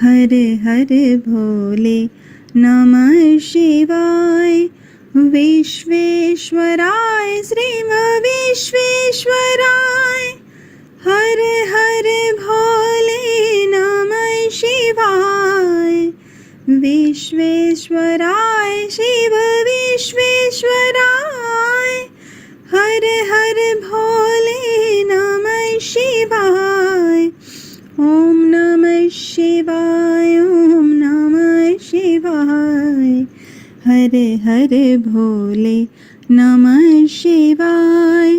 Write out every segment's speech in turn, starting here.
हर हर भोले नमः शिवाय। विश्वेश्वराय श्रीम विश्वेश्वराय हर हर भोले नमः शिवाय। विश्वेश्वराय शिव विश्वेश्वराय हर हर भोले नमः शिवाय। ओम नमः शिवाय ओम नमः शिवाय हर हर भोले नमः शिवाय।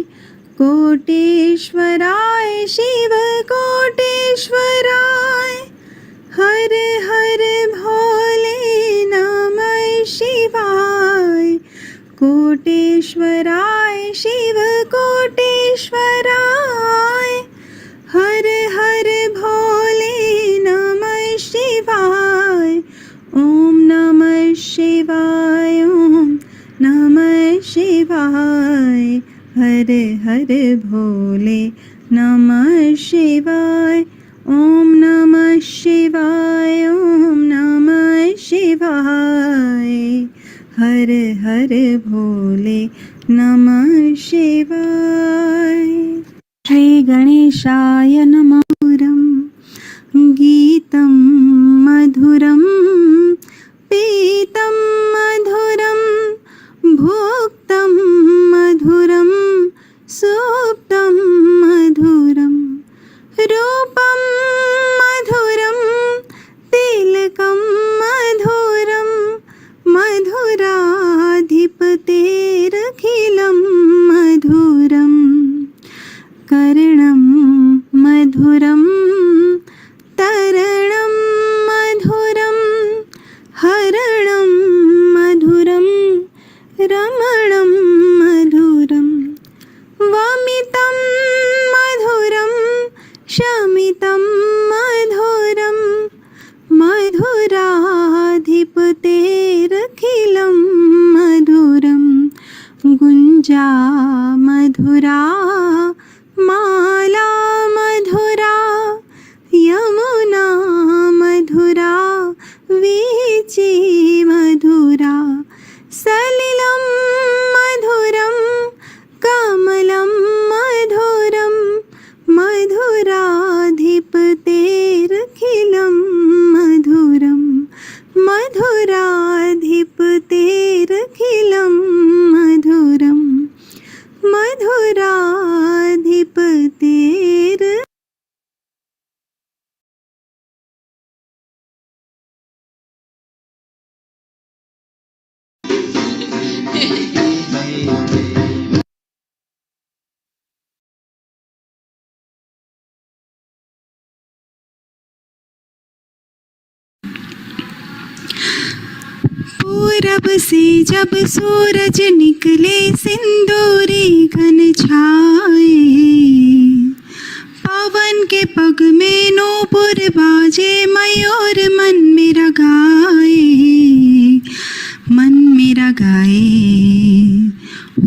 कोटेश्वराय शिव कोटेश्वराय हर हर भोले नमः शिवाय। कोटेश्वराय शिव कोटेश्वराय हर हर भोले नमः शिवाय। ओम नमः शिवाय ओम नमः शिवाय हर हर भोले नमः शिवाय। ओम नमः शिवाय ओम नमः शिवाय हर हर भोले नमः शिवाय। श्री गणेशाय नमः। गीतं मधुरं पीतं मधुरं भुक्तं मधुरं सुप्तं मधुरं रूपं मधुरं तिलकं मधुरं मधुराधिपतेरखिलं मधुरं कर्णं मधुरं तरणं मधुरं हरणं मधुरं रमणं मधुरं वमितं मधुरं शमितं मधुरं मधुराधिपतेरखिलं मधुरं गुञ्जा मधुरा माला मधुरा यमुना मधुरा वीची मधुरा सलिलं मधुरं कमलं मधुरं मधुराधिपतेरखिलं मधुरं मधुराधिपतेरखिलं मधुरं मधुराधिपतेर। पूरब से जब सूरज निकले सिंदूरी घन छाए, पवन के पग में नूपुर बाजे मयूर मन मेरा गाए, मन मेरा गाए।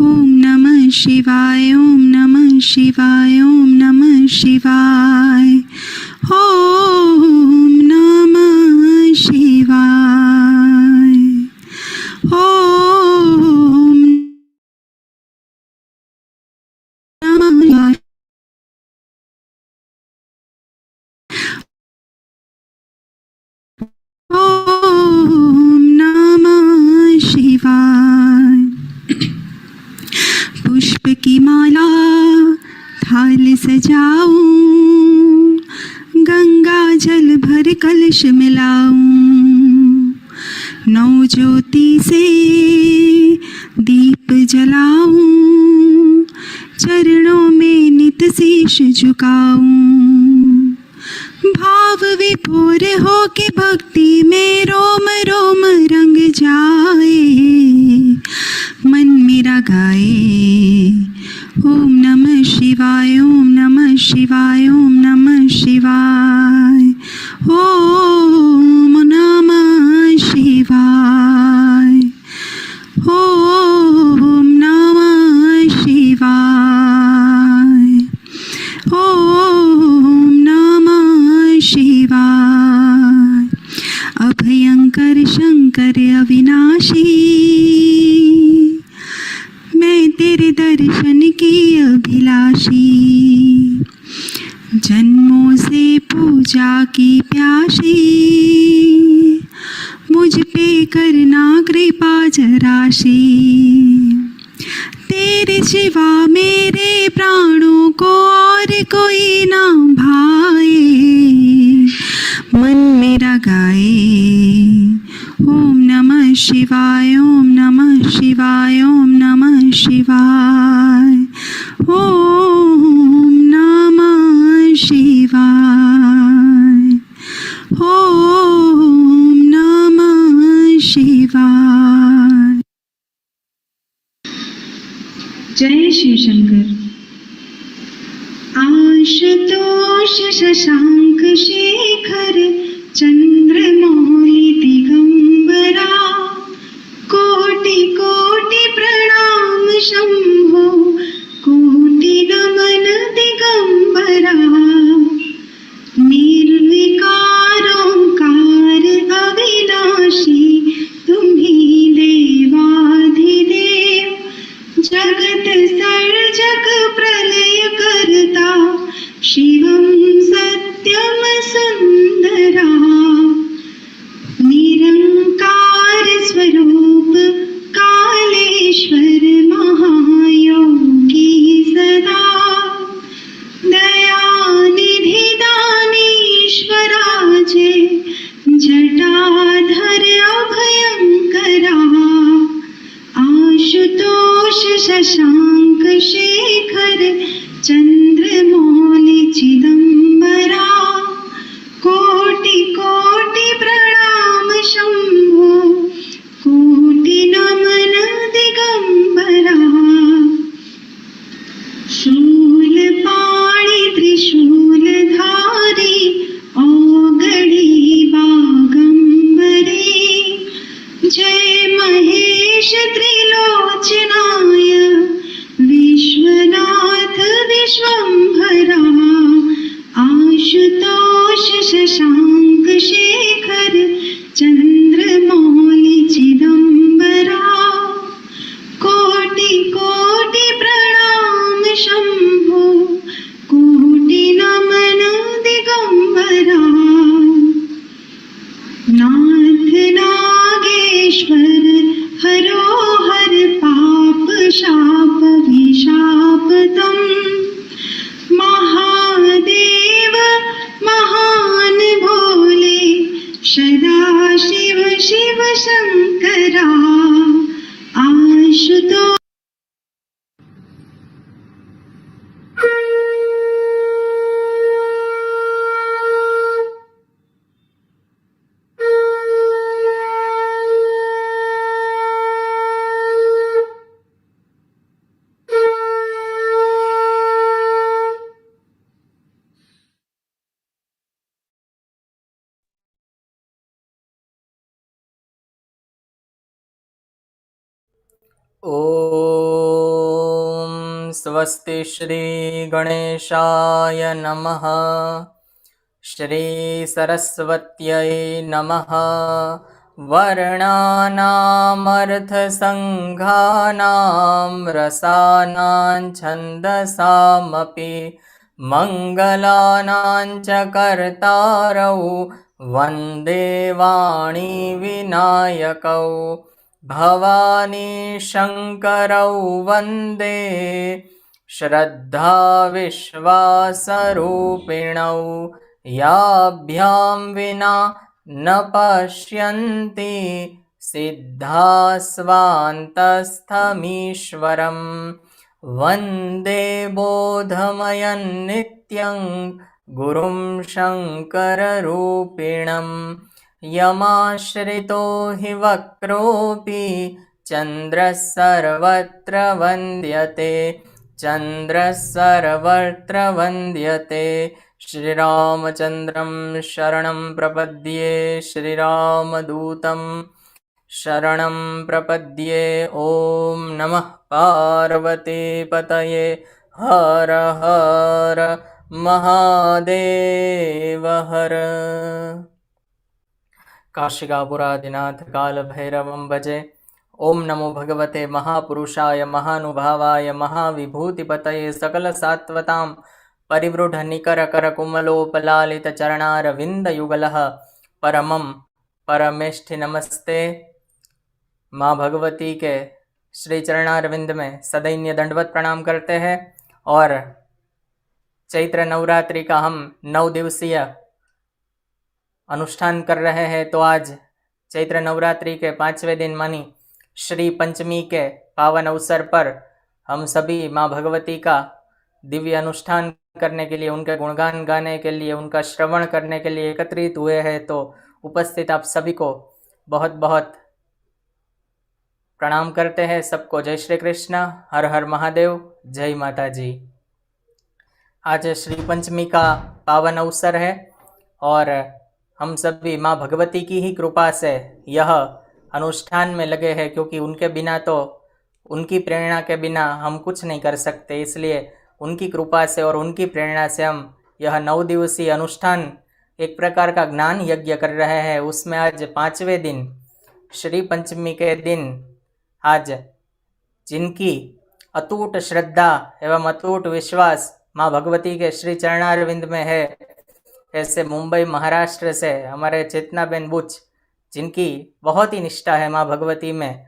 ओम नमः शिवाय ओम नमः शिवाय ओम नमः शिवाय ओम नमः शिवाय ओम नमः ओम नमः शिवाय। पुष्प की माला थाल सजाऊं, गंगा जल भर कलश मिलाऊं, नौ ज्योति से दीप जलाऊं, चरणों में नित शीश झुकाऊं। भाव विभोर हो के भक्ति में रोम रोम रंग जाए, मन मेरा गाए। ओम नमः शिवाय ओम नमः शिवाय ओम नमः शिवाय ओम नमः शिवाय ओम नमः शिवाय ओम काशी, मैं तेरे दर्शन की अभिलाषी, जन्मों से पूजा की प्यासी, मुझ पे करना कृपा जराशी। तेरे सिवा मेरे प्राणों को और कोई ना भाए, मन मेरा गाए ओम नमः शिवाय, ओम नमः शिवाय, ओम नमः शिवाय, ओम नमः शिवाय, ओम नमः शिवाय। जय शिव शंकर। आशुतोष शशांक शेखर चंद्रमौली दिगंबरा, कोटि कोटि प्रणाम शंभो, कोटि नमन दिगंबरा। निर्विकार ओंकार अविनाशी, तुम्ही देवाधिदेव, जगत सर्जक प्रलय करता, शिवं सत्यम सुंदरा। निरंकार स्वरूप कालेश्वर महायोगी सदा, दयानिधि दानीश्वराजे, जटाधर अभयंकरा। आशुतोष शशांक शेखर चंद्रमौली चिदंबरा, कोटि कोटि प्रणाम शंभो, कोटि नमन दिगंबरा। शूलपाणि त्रिशूलधारी, औगणी वागंबरी, जय महेश त्रिलोचनाय, विश्वनाथ विश्वंभरा। आशुतोष शशांक शेखर चंद्रमौली चिदंबरा, कोटि कोटि प्रणाम शंभो, कोटि नमन दिगंबरा। नाथ नागेश्वर हरो हर पाप शाप विशापतम, महादेव महान भोले, सदा शिव शिव शंकरा। आशुतोष ॐ स्वस्ति श्री गणेशाय नमः, श्री सरस्वत्यै नमः। वर्णानामर्थसङ्घानां रसानां छन्दसामपि, मङ्गलानां च कर्तारौ वन्दे वाणी विनायकौ। भवानी शङ्करौ वन्दे श्रद्धा विश्वासरूपिणौ, याभ्यां विना न पश्यन्ति सिद्धा स्वान्तस्थमीश्वरं। वन्दे बोधमयं नित्यं गुरुं शङ्कररूपिणं, यमाश्रितो हि वक्रोऽपि चन्द्रः सर्वत्र वन्द्यते, चन्द्रः सर्वत्र वन्द्यते। श्रीरामचन्द्रं शरणं प्रपद्ये, श्रीरामदूतं शरणं प्रपद्ये। ॐ नमः पार्वतीपतये, हर हर महादेव हर। काशिकापुरादिनाथ कालभैरवं भजे। ओम नमो भगवते महापुरुषाय महानुभावाय महाविभूतिपतये सकलसात्वतां परिवृढनिकरकरकुमलोपलालितचरणारविन्दयुगलः परमं परमेष्ठि नमस्ते। माँ भगवती के श्री चरणारविंद में सदैन्य दंडवत प्रणाम करते हैं और चैत्र नवरात्रि का हम 9 दिवसीय अनुष्ठान कर रहे हैं। तो आज चैत्र नवरात्रि के 5वें दिन मानी श्री पंचमी के पावन अवसर पर हम सभी माँ भगवती का दिव्य अनुष्ठान करने के लिए, उनके गुणगान गाने के लिए, उनका श्रवण करने के लिए एकत्रित हुए हैं। तो उपस्थित आप सभी को बहुत बहुत प्रणाम करते हैं। सबको जय श्री कृष्ण, हर हर महादेव, जय माता जी। आज श्री पंचमी का पावन अवसर है और हम सभी माँ भगवती की ही कृपा से यह अनुष्ठान में लगे हैं, क्योंकि उनके बिना तो, उनकी प्रेरणा के बिना हम कुछ नहीं कर सकते। इसलिए उनकी कृपा से और उनकी प्रेरणा से हम यह 9 दिवसीय अनुष्ठान, एक प्रकार का ज्ञान यज्ञ कर रहे हैं। उसमें आज 5वें दिन श्री पंचमी के दिन आज जिनकी अटूट श्रद्धा एवं अटूट विश्वास माँ भगवती के श्री चरणारविंद में है, ऐसे मुंबई महाराष्ट्र से हमारे चेतनाबेन बुच, जिनकी बहुत ही निष्ठा है माँ भगवती में,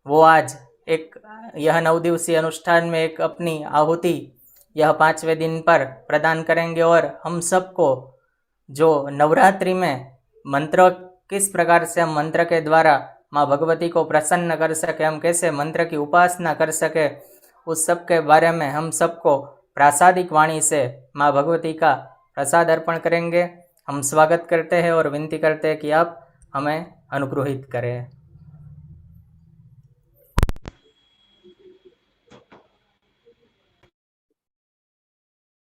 वो आज एक यह 9 दिवसीय अनुष्ठान में एक अपनी आहुति यह 5वें दिन पर प्रदान करेंगे। और हम सबको जो नवरात्रि में मंत्र, किस प्रकार से हम मंत्र के द्वारा माँ भगवती को प्रसन्न कर सके, हम कैसे मंत्र की उपासना कर सके, उस सब के बारे में हम सबको प्रासादिक वाणी से माँ भगवती का प्रसाद अर्पण करेंगे। हम स्वागत करते हैं और विनती करते हैं कि आप हमें अनुग्रहित करें।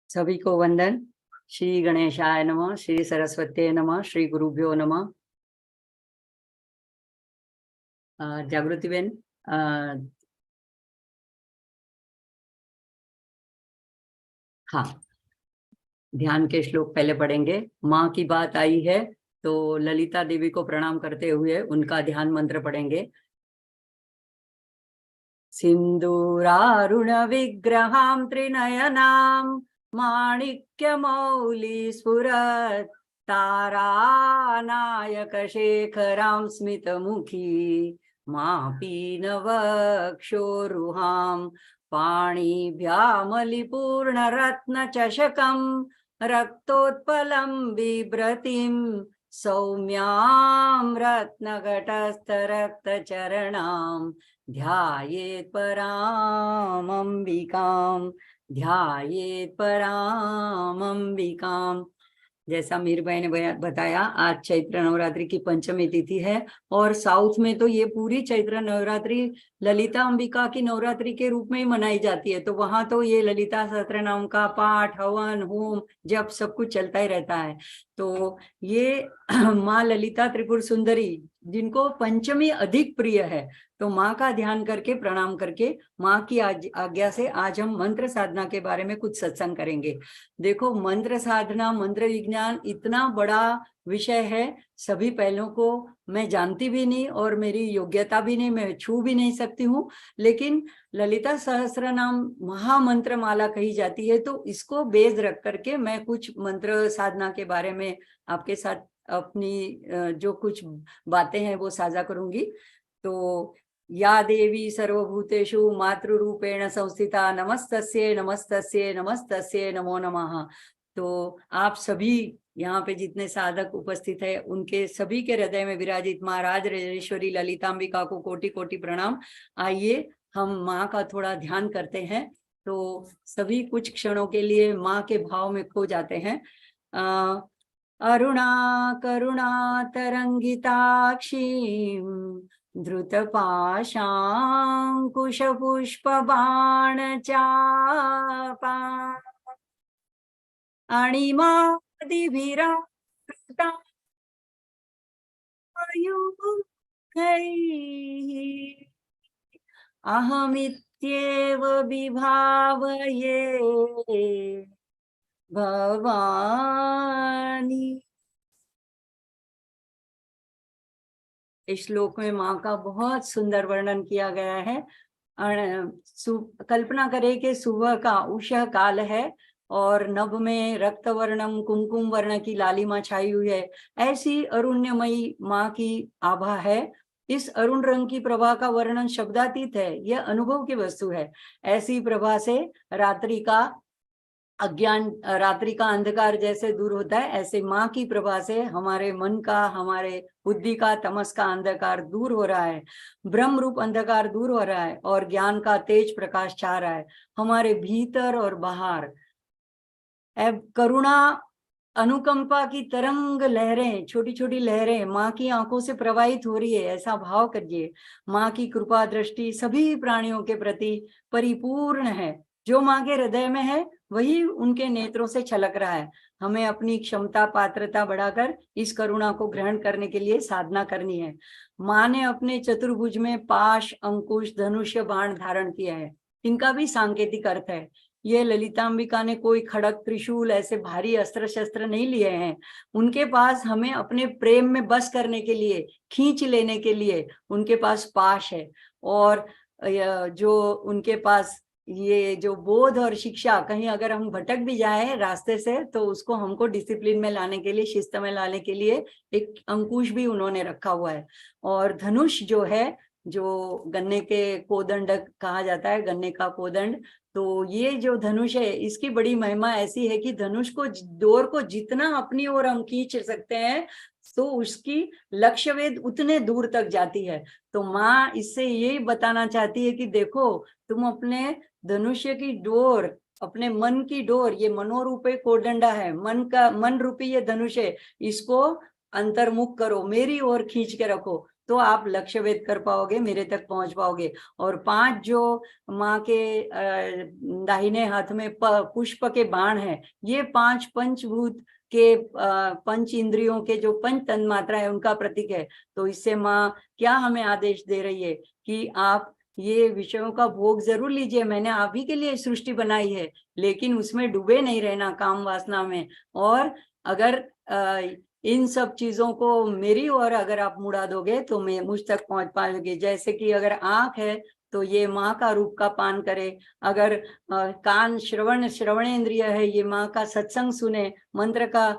सभी को वंदन। श्री गणेशाय नमः, श्री सरस्वती नमः, श्री गुरुभ्यो नमः। जागृति बेन, हाँ, ध्यान के श्लोक पहले पढ़ेंगे। माँ की बात आई है तो ललिता देवी को प्रणाम करते हुए उनका ध्यान मंत्र पढ़ेंगे। सिंदूरारुण विग्रहां त्रिनयनां माणिक्यमौलि स्फुरत् तारानायक शेखरां स्मितमुखी मापीनवक्षोरुहां पाणिभ्यामलिपूर्णरत्नचषकं रक्तोत्पलं बिभ्रतीं सौम्यां रत्नघटस्थरक्तचरणां ध्यायेत् परामंबिकां, ध्यायेत् परामंबिकां। जैसा मीर भाई ने बताया, आज चैत्र नवरात्रि की पंचमी तिथि है और साउथ में तो ये पूरी चैत्र नवरात्रि ललिता अंबिका की नवरात्रि के रूप में ही मनाई जाती है। तो वहां तो ये ललिता सहस्त्रनाम का पाठ, हवन, होम, जप सब कुछ चलता ही रहता है। तो ये माँ ललिता त्रिपुर सुंदरी, जिनको पंचमी अधिक प्रिय है, तो माँ का ध्यान करके, प्रणाम करके, माँ की आज्ञा से आज हम मंत्र साधना के बारे में कुछ सत्संग करेंगे। देखो, मंत्र साधना, मंत्र विज्ञान इतना बड़ा विषय है, सभी पहलुओं को मैं जानती भी नहीं और मेरी योग्यता भी नहीं, मैं छू भी नहीं सकती हूँ। लेकिन ललिता सहस्त्र नाम महामंत्र माला कही जाती है, तो इसको बेस रख करके मैं कुछ मंत्र साधना के बारे में आपके साथ अपनी जो कुछ बातें हैं वो साझा करूंगी। तो या देवी सर्वभूतेषु मातृरूपेण संस्थिता नमस्तस्ये नमस्तस्ये नमस्तस्ये नमो नमः। तो आप सभी यहाँ पे जितने साधक उपस्थित है, उनके सभी के हृदय में विराजित माँ राजराजेश्वरी ललितांबिका को कोटि कोटि प्रणाम। आइए हम माँ का थोड़ा ध्यान करते हैं। तो सभी कुछ क्षणों के लिए माँ के भाव में खो जाते हैं। अरुणा करुणा तरंगिताक्षीं धृतपाशाङ्कुशपुष्पबाणचापा अणिमादिभिरायुगैः अहमित्येव विभावये भवानी। इस श्लोक में माँ का बहुत सुंदर वर्णन किया गया है। कल्पना करें कि सुबह का उषः काल है और नभ में रक्त वर्णम कुमकुम वर्ण की लालिमा छाई हुई है। ऐसी अरुण्यमयी माँ की आभा है। इस अरुण रंग की प्रभा का वर्णन शब्दातीत है, यह अनुभव की वस्तु है। ऐसी प्रभा से रात्रि का अज्ञान, रात्रि का अंधकार जैसे दूर होता है, ऐसे माँ की प्रभा से हमारे मन का, हमारे बुद्धि का, तमस का अंधकार दूर हो रहा है, ब्रह्म रूप अंधकार दूर हो रहा है और ज्ञान का तेज प्रकाश छा रहा है हमारे भीतर और बाहर। अब करुणा अनुकंपा की तरंग लहरें, छोटी छोटी लहरें माँ की आंखों से प्रवाहित हो रही है, ऐसा भाव करिए। माँ की कृपा दृष्टि सभी प्राणियों के प्रति परिपूर्ण है। जो माँ के हृदय में है वही उनके नेत्रों से छलक रहा है। हमें अपनी क्षमता पात्रता बढ़ाकर इस करुणा को ग्रहण करने के लिए साधना करनी है। माँ ने अपने चतुर्भुज में पाश, अंकुश, धनुष्य, बाण धारण किया है। इनका भी सांकेतिक अर्थ है। ये ललितांबिका ने कोई खड़ग, त्रिशूल, ऐसे भारी अस्त्र शस्त्र नहीं लिए हैं। उनके पास हमें अपने प्रेम में बस करने के लिए, खींच लेने के लिए उनके पास पाश है। और जो उनके पास ये जो बोध और शिक्षा, कहीं अगर हम भटक भी जाए रास्ते से तो उसको हमको डिसिप्लिन में लाने के लिए, शिस्त में लाने के लिए एक अंकुश भी उन्होंने रखा हुआ है। और धनुष जो है, जो गन्ने के कोदंड कहा जाता है, गन्ने का कोदंड, तो ये जो धनुष है इसकी बड़ी महिमा ऐसी है कि धनुष को, डोर को जितना अपनी ओर हम खींच सकते हैं तो उसकी लक्ष्य वेध उतने दूर तक जाती है। तो माँ इससे यही बताना चाहती है कि देखो, तुम अपने धनुष्य की डोर, अपने मन की डोर, ये मनोरूपी कोदंडा है, मन का, मन रूपी ये धनुष है, इसको अंतर्मुख करो, मेरी ओर खींच के रखो, तो आप लक्ष्य वेध कर पाओगे, मेरे तक पहुंच पाओगे। और 5 जो माँ के दाहिने हाथ में पुष्प के बाण है, ये 5 पंचभूत के, पंच इंद्रियों के जो पंच तन्मात्रा है उनका प्रतीक है। तो इससे माँ क्या हमें आदेश दे रही है कि आप ये विषयों का भोग जरूर लीजिए, मैंने आप ही के लिए सृष्टि बनाई है, लेकिन उसमें डूबे नहीं रहना, काम वासना में। और अगर इन सब चीजों को मेरी ओर अगर आप मुड़ा दोगे तो मैं मुझ तक पहुंच पाओगे। जैसे कि अगर आंख है तो ये माँ का रूप का पान करे, अगर कान श्रवणेंद्रिय है, ये माँ का सत्संग सुने, मंत्र का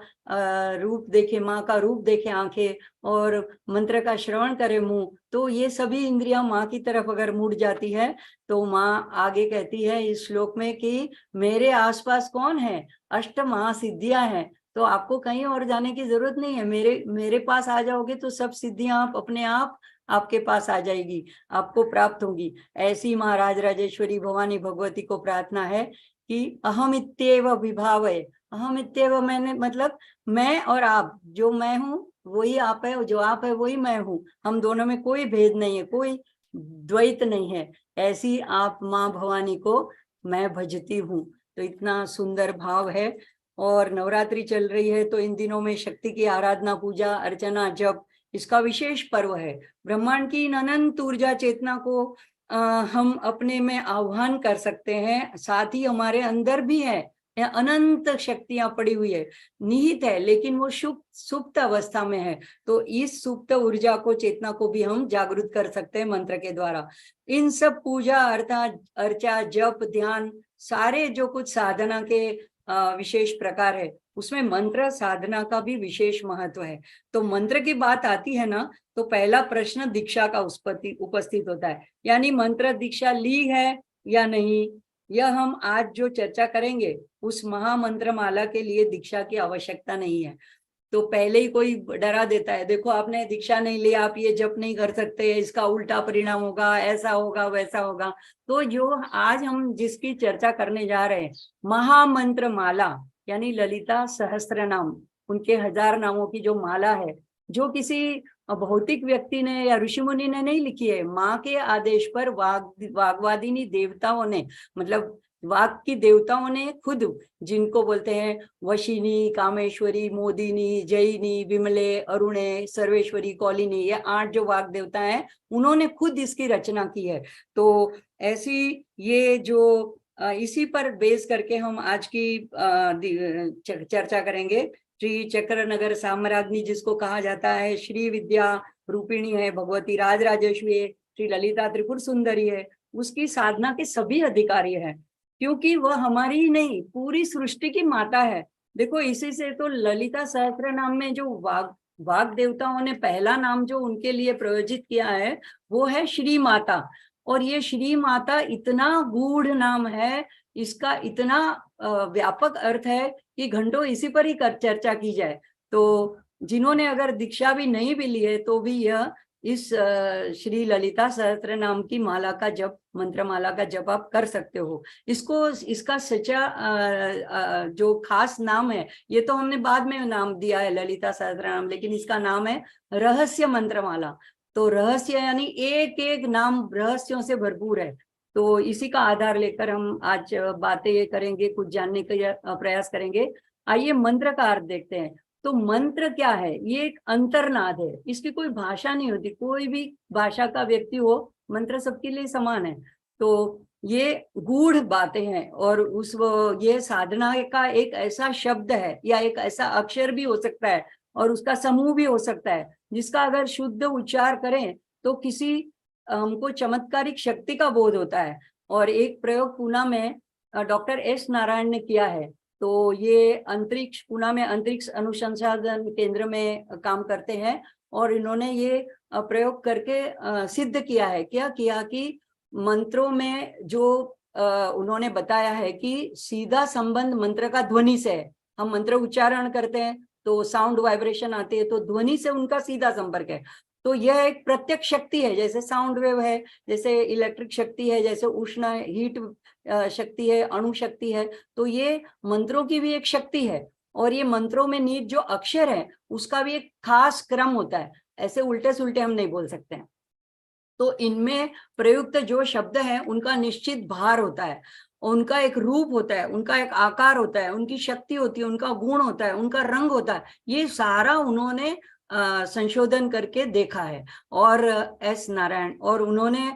रूप देखे, माँ का रूप देखे आंखें, और मंत्र का श्रवण करे मुंह, तो ये सभी इंद्रियां माँ की तरफ अगर मुड़ जाती है तो माँ आगे कहती है इस श्लोक में कि मेरे आसपास कौन है, अष्ट महासिद्धियां हैं, तो आपको कहीं और जाने की जरूरत नहीं है, मेरे पास आ जाओगे तो सब सिद्धियां आप अपने आप आपके पास आ जाएगी, आपको प्राप्त होगी। ऐसी महाराज राजेश्वरी भवानी भगवती को प्रार्थना है कि अहमित्येव विभावय। अहमित्येव मैंने मतलब मैं और आप, जो मैं हूँ वही आप है, जो आप है वही मैं हूँ, हम दोनों में कोई भेद नहीं है, कोई द्वैत नहीं है। ऐसी आप माँ भवानी को मैं भजती हूँ। तो इतना सुंदर भाव है। और नवरात्रि चल रही है तो इन दिनों में शक्ति की आराधना, पूजा अर्चना, जप, इसका विशेष पर्व है। ब्रह्मांड की इन अनंत ऊर्जा चेतना को हम अपने में आह्वान कर सकते हैं, साथ ही हमारे अंदर भी है, अनंत शक्तियां पड़ी हुई है, निहित है, लेकिन वो सुप्त अवस्था में है। तो इस सुप्त ऊर्जा को, चेतना को भी हम जागृत कर सकते हैं मंत्र के द्वारा। इन सब पूजा अर्चा, जप, ध्यान, सारे जो कुछ साधना के विशेष प्रकार है, उसमें मंत्र साधना का भी विशेष महत्व है। तो मंत्र की बात आती है ना, तो पहला प्रश्न दीक्षा का उपस्थित होता है, यानी मंत्र दीक्षा ली है या नहीं। यह हम आज जो चर्चा करेंगे उस महामंत्र माला के लिए दीक्षा की आवश्यकता नहीं है। तो पहले ही कोई डरा देता है, देखो आपने दीक्षा नहीं ली, आप ये जप नहीं कर सकते, इसका उल्टा परिणाम होगा, ऐसा होगा, वैसा होगा। तो जो आज हम जिसकी चर्चा करने जा रहे हैं, महामंत्र माला, यानी ललिता सहस्त्र नाम, उनके 1000 नामों की जो माला है, जो किसी भौतिक व्यक्ति ने या ऋषि मुनि ने नहीं लिखी है, माँ के आदेश पर वाग्वादिनी देवताओं ने, मतलब वाक की देवताओं ने खुद, जिनको बोलते हैं वशिनी, कामेश्वरी, मोदिनी, जयिनी, विमले, अरुणे, सर्वेश्वरी, कौलिनी, ये 8 जो वाक देवता हैं, उन्होंने खुद इसकी रचना की है। तो ऐसी ये जो इसी पर बेस करके हम आज की चर्चा करेंगे। श्री चक्र नगर साम्राज्ञी जिसको कहा जाता है, श्री विद्या रूपिणी है, भगवती राजराजेश्वरी है, श्री ललिता त्रिपुर सुंदरी है, उसकी साधना के सभी अधिकारी हैं, क्योंकि वह हमारी ही नहीं पूरी सृष्टि की माता है। देखो इसी से तो ललिता सहस्त्र नाम में जो वाग देवताओं ने पहला नाम जो उनके लिए प्रयोजित किया है वो है श्री माता। और ये श्री माता इतना गूढ़ नाम है, इसका इतना व्यापक अर्थ है कि घंटों इसी पर ही चर्चा की जाए। तो जिन्होंने अगर दीक्षा भी नहीं भी ली है तो भी यह इस श्री ललिता सहस्त्र नाम की माला का जप, मंत्र माला का जप आप कर सकते हो। इसका सच्चा जो खास नाम है, ये तो हमने बाद में नाम दिया है ललिता सहस्त्र नाम, लेकिन इसका नाम है रहस्य मंत्र माला। तो रहस्य यानी एक एक नाम रहस्यों से भरपूर है। तो इसी का आधार लेकर हम आज बातें करेंगे, कुछ जानने का प्रयास करेंगे। आइए मंत्र का अर्थ देखते हैं। तो मंत्र क्या है? ये एक अंतर्नाद है, इसकी कोई भाषा नहीं होती, कोई भी भाषा का व्यक्ति हो, मंत्र सबके लिए समान है। तो ये गूढ़ बातें हैं और ये साधना का एक ऐसा शब्द है या एक ऐसा अक्षर भी हो सकता है और उसका समूह भी हो सकता है, जिसका अगर शुद्ध उच्चार करें तो किसी हमको चमत्कारिक शक्ति का बोध होता है। और एक प्रयोग पुणे में डॉक्टर एस नारायण ने किया है। तो ये पुणे में अंतरिक्ष अनुसंधान केंद्र में काम करते हैं और इन्होंने ये प्रयोग करके सिद्ध किया है। क्या किया कि मंत्रों में जो उन्होंने बताया है कि सीधा संबंध मंत्र का ध्वनि से है। हम मंत्र उच्चारण करते हैं तो साउंड वाइब्रेशन आती है, तो ध्वनि से उनका सीधा संपर्क है। तो यह एक प्रत्यक्ष शक्ति है, जैसे साउंड वेव है, जैसे इलेक्ट्रिक शक्ति है, जैसे उष्ण हीट शक्ति है, अणु शक्ति है। तो ये मंत्रों की भी एक शक्ति है और ये मंत्रों में निहित जो अक्षर है उसका भी एक खास क्रम होता है। ऐसे उल्टे सुल्टे हम नहीं बोल सकते हैं। तो इनमें प्रयुक्त जो शब्द हैं उनका निश्चित भार होता है, उनका एक रूप होता है, उनका एक आकार होता है, उनकी शक्ति होती है, उनका गुण होता है, उनका रंग होता है। ये सारा उन्होंने संशोधन करके देखा है। और एस नारायण, और उन्होंने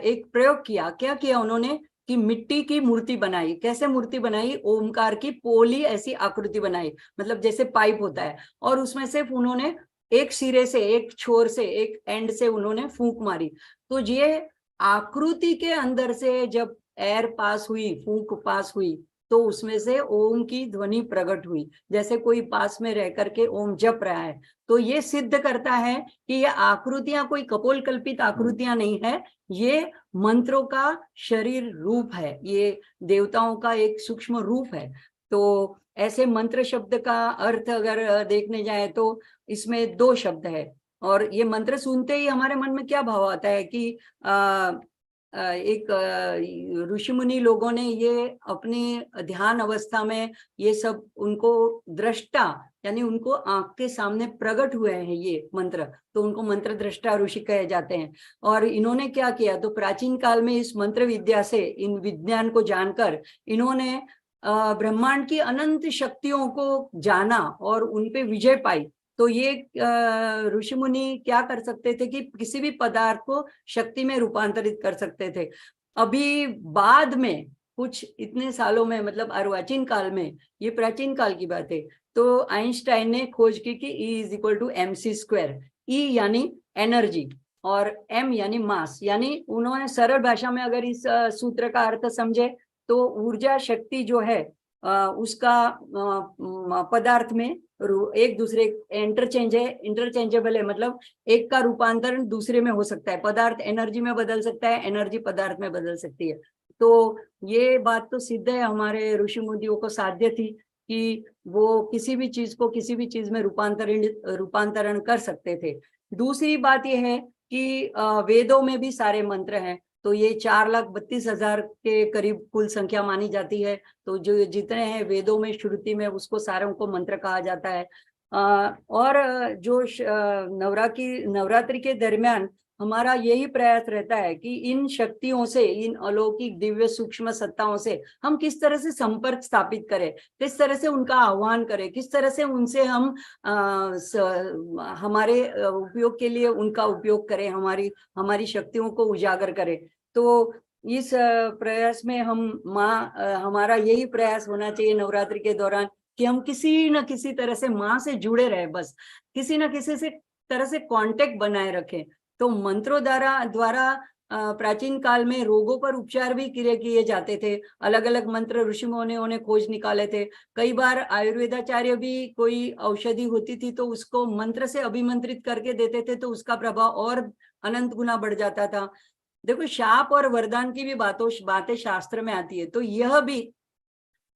एक प्रयोग किया। क्या किया उन्होंने कि मिट्टी की मूर्ति बनाई। कैसे मूर्ति बनाई? ओमकार की पोली ऐसी आकृति बनाई, मतलब जैसे पाइप होता है, और उसमें से उन्होंने एक सिरे से, एक छोर से, एक एंड से उन्होंने फूंक मारी। तो ये आकृति के अंदर से जब एयर पास हुई, फूंक पास हुई, तो उसमें से ओम की ध्वनि प्रकट हुई, जैसे कोई पास में रह करके ओम जप रहा है। तो ये सिद्ध करता है कि ये आकृतियां कोई कपोल कल्पित आकृतियां नहीं है, ये मंत्रों का शरीर रूप है, ये देवताओं का एक सूक्ष्म रूप है। तो ऐसे मंत्र शब्द का अर्थ अगर देखने जाए तो इसमें दो शब्द है, और ये मंत्र सुनते ही हमारे मन में क्या भाव आता है कि एक ऋषि मुनि लोगों ने ये अपनी ध्यान अवस्था में ये सब उनको दृष्टा, यानी उनको आंख के सामने प्रकट हुए हैं ये मंत्र, तो उनको मंत्र दृष्टा ऋषि कहे जाते हैं। और इन्होंने क्या किया, तो प्राचीन काल में इस मंत्र विद्या से, इन विज्ञान को जानकर इन्होंने ब्रह्मांड की अनंत शक्तियों को जाना और उन पे विजय पाई। तो ये ऋषि मुनि क्या कर सकते थे कि किसी भी पदार्थ को शक्ति में रूपांतरित कर सकते थे। अभी बाद में कुछ इतने सालों में, मतलब अर्वाचीन काल में, ये प्राचीन काल की बात है, तो आइंस्टाइन ने खोज की कि E = mc²। E यानी एनर्जी और m यानी मास, यानी उन्होंने सरल भाषा में अगर इस सूत्र का अर्थ समझे तो ऊर्जा शक्ति जो है उसका पदार्थ में एक दूसरे इंटरचेंजेबल है, मतलब एक का रूपांतरण दूसरे में हो सकता है। पदार्थ एनर्जी में बदल सकता है, एनर्जी पदार्थ में बदल सकती है। तो ये बात तो सिद्ध है, हमारे ऋषि मुनियों को साध्य थी कि वो किसी भी चीज को किसी भी चीज में रूपांतरण कर सकते थे। दूसरी बात यह है कि वेदों में भी सारे मंत्र हैं, तो ये 4,32,000 के करीब कुल संख्या मानी जाती है। तो जो जितने हैं वेदों में, श्रुति में, उसको सारों को मंत्र कहा जाता है। और जो नवरात्रि के दरमियान हमारा यही प्रयास रहता है कि इन शक्तियों से, इन अलौकिक दिव्य सूक्ष्म सत्ताओं से हम किस तरह से संपर्क स्थापित करें, किस तरह से उनका आह्वान करें, किस तरह से उनसे हम हमारे उपयोग के लिए उनका उपयोग करें, हमारी शक्तियों को उजागर करें। तो इस प्रयास में हम माँ, हमारा यही प्रयास होना चाहिए नवरात्रि के दौरान कि हम किसी न किसी तरह से माँ से जुड़े रहे, बस किसी न किसी से तरह से कांटेक्ट बनाए रखें। तो मंत्रों द्वारा प्राचीन काल में रोगों पर उपचार भी किए जाते थे। अलग अलग मंत्र ऋषि मुनियों ने खोज निकाले थे। कई बार आयुर्वेदाचार्य भी कोई औषधि होती थी तो उसको मंत्र से अभिमंत्रित करके देते थे, तो उसका प्रभाव और अनंत गुना बढ़ जाता था। देखो, शाप और वरदान की भी बातें शास्त्र में आती है, तो यह भी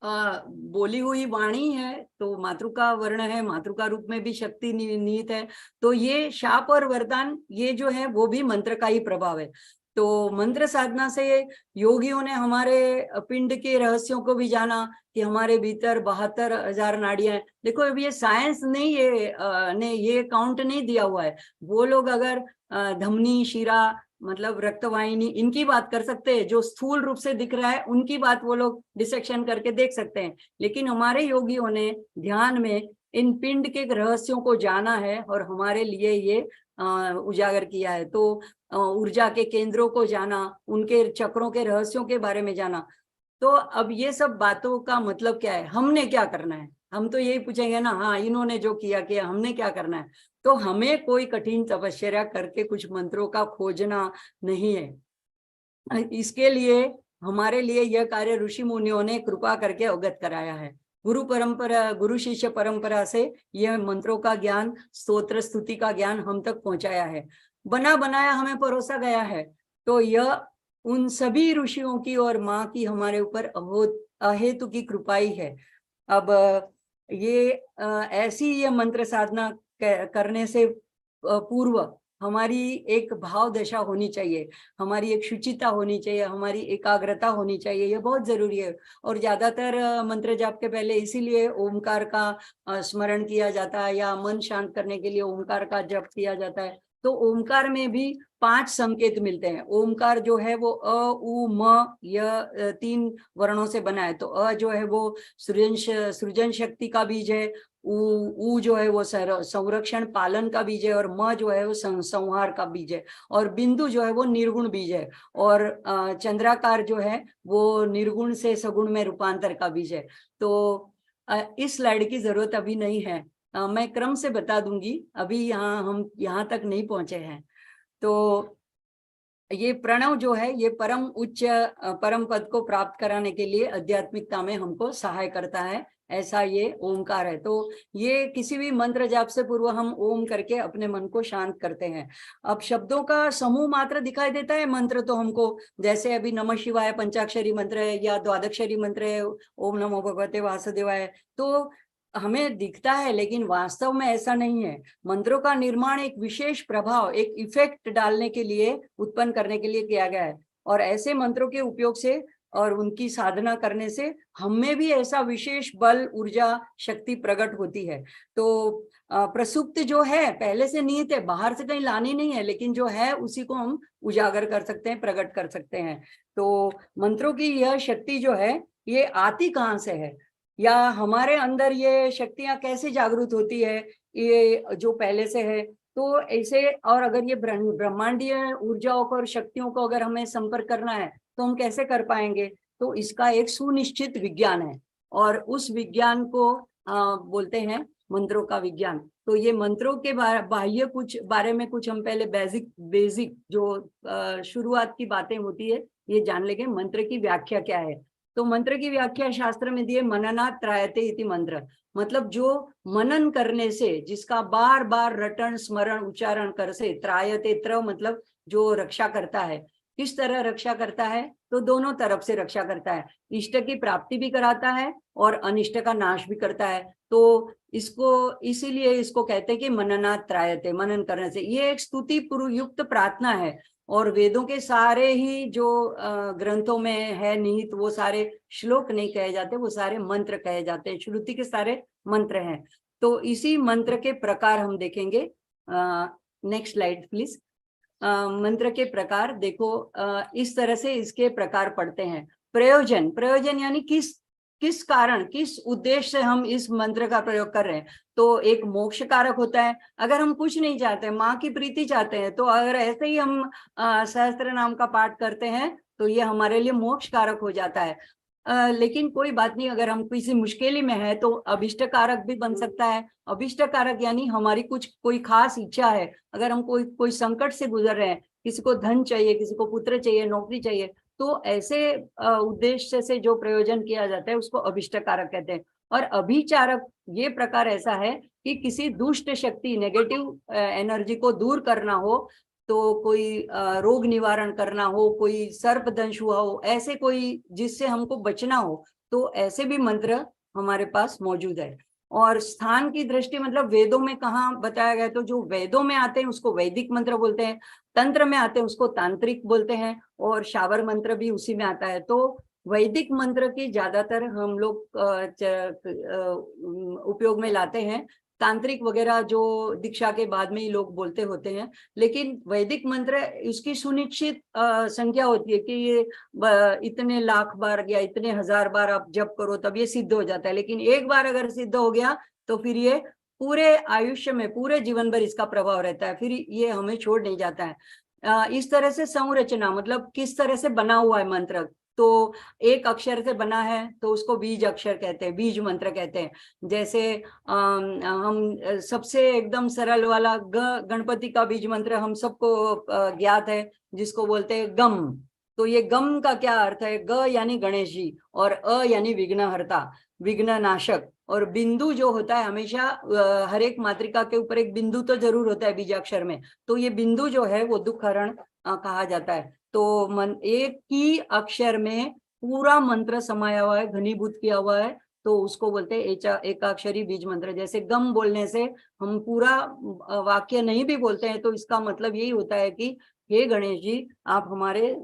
बोली हुई वाणी है, तो मातृका वर्ण है, मातृका रूप में भी शक्ति निहित है। तो ये शाप और वरदान, ये जो है वो भी मंत्र का ही प्रभाव है। तो मंत्र साधना से योगियों ने हमारे पिंड के रहस्यों को भी जाना कि हमारे भीतर 72,000 नाड़ियां हैं। देखो, अब ये साइंस नहीं, ने ये काउंट नहीं दिया हुआ है। वो लोग अगर धमनी, शिरा, मतलब रक्तवाहिनी, इनकी बात कर सकते हैं, जो स्थूल रूप से दिख रहा है उनकी बात वो लोग डिसेक्शन करके देख सकते हैं। लेकिन हमारे योगियों ने ध्यान में इन पिंड के रहस्यों को जाना है और हमारे लिए ये उजागर किया है। तो ऊर्जा के केंद्रों को जाना, उनके चक्रों के रहस्यों के बारे में जाना। तो अब ये सब बातों का मतलब क्या है, हमने क्या करना है? हम तो यही पूछेंगे ना, हाँ इन्होंने जो किया हमने क्या करना है? तो हमें कोई कठिन तपस्या करके कुछ मंत्रों का खोजना नहीं है। इसके लिए हमारे लिए यह कार्य ऋषि मुनियों ने कृपा करके अवगत कराया है। गुरु शिष्य परंपरा से यह मंत्रों का ज्ञान, स्तोत्र स्तुति का ज्ञान हम तक पहुंचाया है, बना बनाया हमें परोसा गया है। तो यह उन सभी ऋषियों की और माँ की हमारे ऊपर अहेतु की कृपा ही है। अब ये ऐसी ये मंत्र साधना करने से पूर्व हमारी एक भाव दशा होनी चाहिए, हमारी एक शुचिता होनी चाहिए, हमारी एकाग्रता होनी चाहिए, ये बहुत जरूरी है। और ज्यादातर मंत्र जाप के पहले इसीलिए ओमकार का स्मरण किया जाता है, या मन शांत करने के लिए ओमकार का जप किया जाता है। तो ओमकार में भी 5 संकेत मिलते हैं। ओमकार जो है वो अ, उ, म, य 3 वर्णों से बना है। तो अ जो है वो सृजन शक्ति का बीज है, उ जो है वो संरक्षण पालन का बीज है, और म जो है वो संहार का बीज है, और बिंदु जो है वो निर्गुण बीज है, और चंद्राकार जो है वो निर्गुण से सगुण में रूपांतर का बीज है। तो इस स्लाइड की जरूरत अभी नहीं है, मैं क्रम से बता दूंगी, अभी हम यहाँ तक नहीं पहुंचे हैं। तो ये प्रणव जो है ये परम उच्च परम पद को प्राप्त कराने के लिए आध्यात्मिकता में हमको सहाय करता है, ऐसा ये ओमकार है। तो ये किसी भी मंत्र जाप से पूर्व हम ओम करके अपने मन को शांत करते हैं। अब शब्दों का समूह मात्र दिखाई देता है मंत्र तो हमको, जैसे अभी नमः शिवाय पंचाक्षरी मंत्र है या द्वादक्षरी मंत्र है, ओम नमो भगवते वासुदेवाय, तो हमें दिखता है, लेकिन वास्तव में ऐसा नहीं है। मंत्रों का निर्माण एक विशेष प्रभाव, एक इफेक्ट डालने के लिए, उत्पन्न करने के लिए किया गया है। और ऐसे मंत्रों के उपयोग से और उनकी साधना करने से हमें भी ऐसा विशेष बल, ऊर्जा, शक्ति प्रकट होती है। तो प्रसुप्त जो है पहले से निहित है, बाहर से कहीं लानी नहीं है, लेकिन जो है उसी को हम उजागर कर सकते हैं, प्रकट कर सकते हैं। तो मंत्रों की यह शक्ति जो है ये आती कहाँ से है, या हमारे अंदर ये शक्तियां कैसे जागृत होती है, ये जो पहले से है। तो ऐसे, और अगर ये ब्रह्मांडीय ऊर्जाओं को और शक्तियों को अगर हमें संपर्क करना है तो हम कैसे कर पाएंगे? तो इसका एक सुनिश्चित विज्ञान है, और उस विज्ञान को बोलते हैं मंत्रों का विज्ञान। तो ये मंत्रों के बाह्य कुछ बारे में कुछ हम पहले बेसिक जो शुरुआत की बातें होती है ये जान लेंगे। मंत्र की व्याख्या क्या है? तो मंत्र की व्याख्या शास्त्र में दिए, मननात् त्रायते इति मंत्र, मतलब जो मनन करने से, जिसका बार बार रटन स्मरण उच्चारण कर से, त्रायते, त्र मतलब जो रक्षा करता है। किस तरह रक्षा करता है? तो दोनों तरफ से रक्षा करता है, इष्ट की प्राप्ति भी कराता है और अनिष्ट का नाश भी करता है। तो इसको इसीलिए इसको कहते हैं कि मननात् त्रायते, मनन करने से। ये एक स्तुति युक्त प्रार्थना है, और वेदों के सारे ही जो ग्रंथों में है निहित, वो सारे श्लोक नहीं कहे जाते, वो सारे मंत्र कहे जाते हैं, श्रुति के सारे मंत्र हैं। तो इसी मंत्र के प्रकार हम देखेंगे। Next slide please. मंत्र के प्रकार देखो, इस तरह से इसके प्रकार पढ़ते हैं। प्रयोजन यानी किस कारण, किस उद्देश्य से हम इस मंत्र का प्रयोग कर रहे हैं। तो एक मोक्ष कारक होता है। अगर हम कुछ नहीं चाहते, माँ की प्रीति चाहते हैं, तो अगर ऐसे ही हम सहस्त्र नाम का पाठ करते हैं तो ये हमारे लिए मोक्ष कारक हो जाता है। लेकिन कोई बात नहीं, अगर हम किसी मुश्किल में है तो अभिष्ट कारक भी बन सकता है। अभिष्ट कारक यानी हमारी कोई खास इच्छा है, अगर हम कोई संकट से गुजर रहे हैं, किसी को धन चाहिए, किसी को पुत्र चाहिए, नौकरी चाहिए, तो ऐसे उद्देश्य से जो प्रयोजन किया जाता है उसको अभिष्ट कारक कहते हैं। और अभिचारक ये प्रकार ऐसा है कि किसी दुष्ट शक्ति, नेगेटिव एनर्जी को दूर करना हो, तो कोई रोग निवारण करना हो, कोई सर्पदंश हुआ हो, ऐसे कोई जिससे हमको बचना हो, तो ऐसे भी मंत्र हमारे पास मौजूद है। और स्थान की दृष्टि मतलब वेदों में कहाँ बताया गया, तो जो वेदों में आते हैं उसको वैदिक मंत्र बोलते हैं, तंत्र में आते हैं उसको तांत्रिक बोलते हैं, और शावर मंत्र भी उसी में आता है। तो वैदिक मंत्र की ज्यादातर हम लोग उपयोग में लाते हैं, तांत्रिक वगैरह जो दीक्षा के बाद में ही लोग बोलते होते हैं। लेकिन वैदिक मंत्र इसकी सुनिश्चित संख्या होती है कि ये इतने लाख बार या इतने हजार बार आप जप करो तब ये सिद्ध हो जाता है। लेकिन एक बार अगर सिद्ध हो गया तो फिर ये पूरे आयुष्य में, पूरे जीवन भर इसका प्रभाव रहता है, फिर ये हमें छोड़ नहीं जाता है। इस तरह से संरचना मतलब किस तरह से बना हुआ है मंत्र, तो एक अक्षर से बना है तो उसको बीज अक्षर कहते हैं, बीज मंत्र कहते हैं। जैसे हम सबसे एकदम सरल वाला गणपति का बीज मंत्र हम सबको ज्ञात है, जिसको बोलते हैं गम। तो ये गम का क्या अर्थ है, ग यानी गणेश जी, और अ यानी विघ्नहर्ता, विघ्न नाशक, और बिंदु जो होता है हमेशा हर एक मातृका के ऊपर एक बिंदु तो जरूर होता है बीजाक्षर में, तो ये बिंदु जो है वो दुख हरण कहा जाता है। तो एक ही अक्षर में पूरा मंत्र समाया हुआ है, घनीभूत किया हुआ है, तो उसको बोलते हैं एकाक्षरी बीज मंत्र। जैसे गम बोलने से हम पूरा वाक्य नहीं भी बोलते हैं तो इसका मतलब यही होता है कि हे गणेश जी, आप हमारे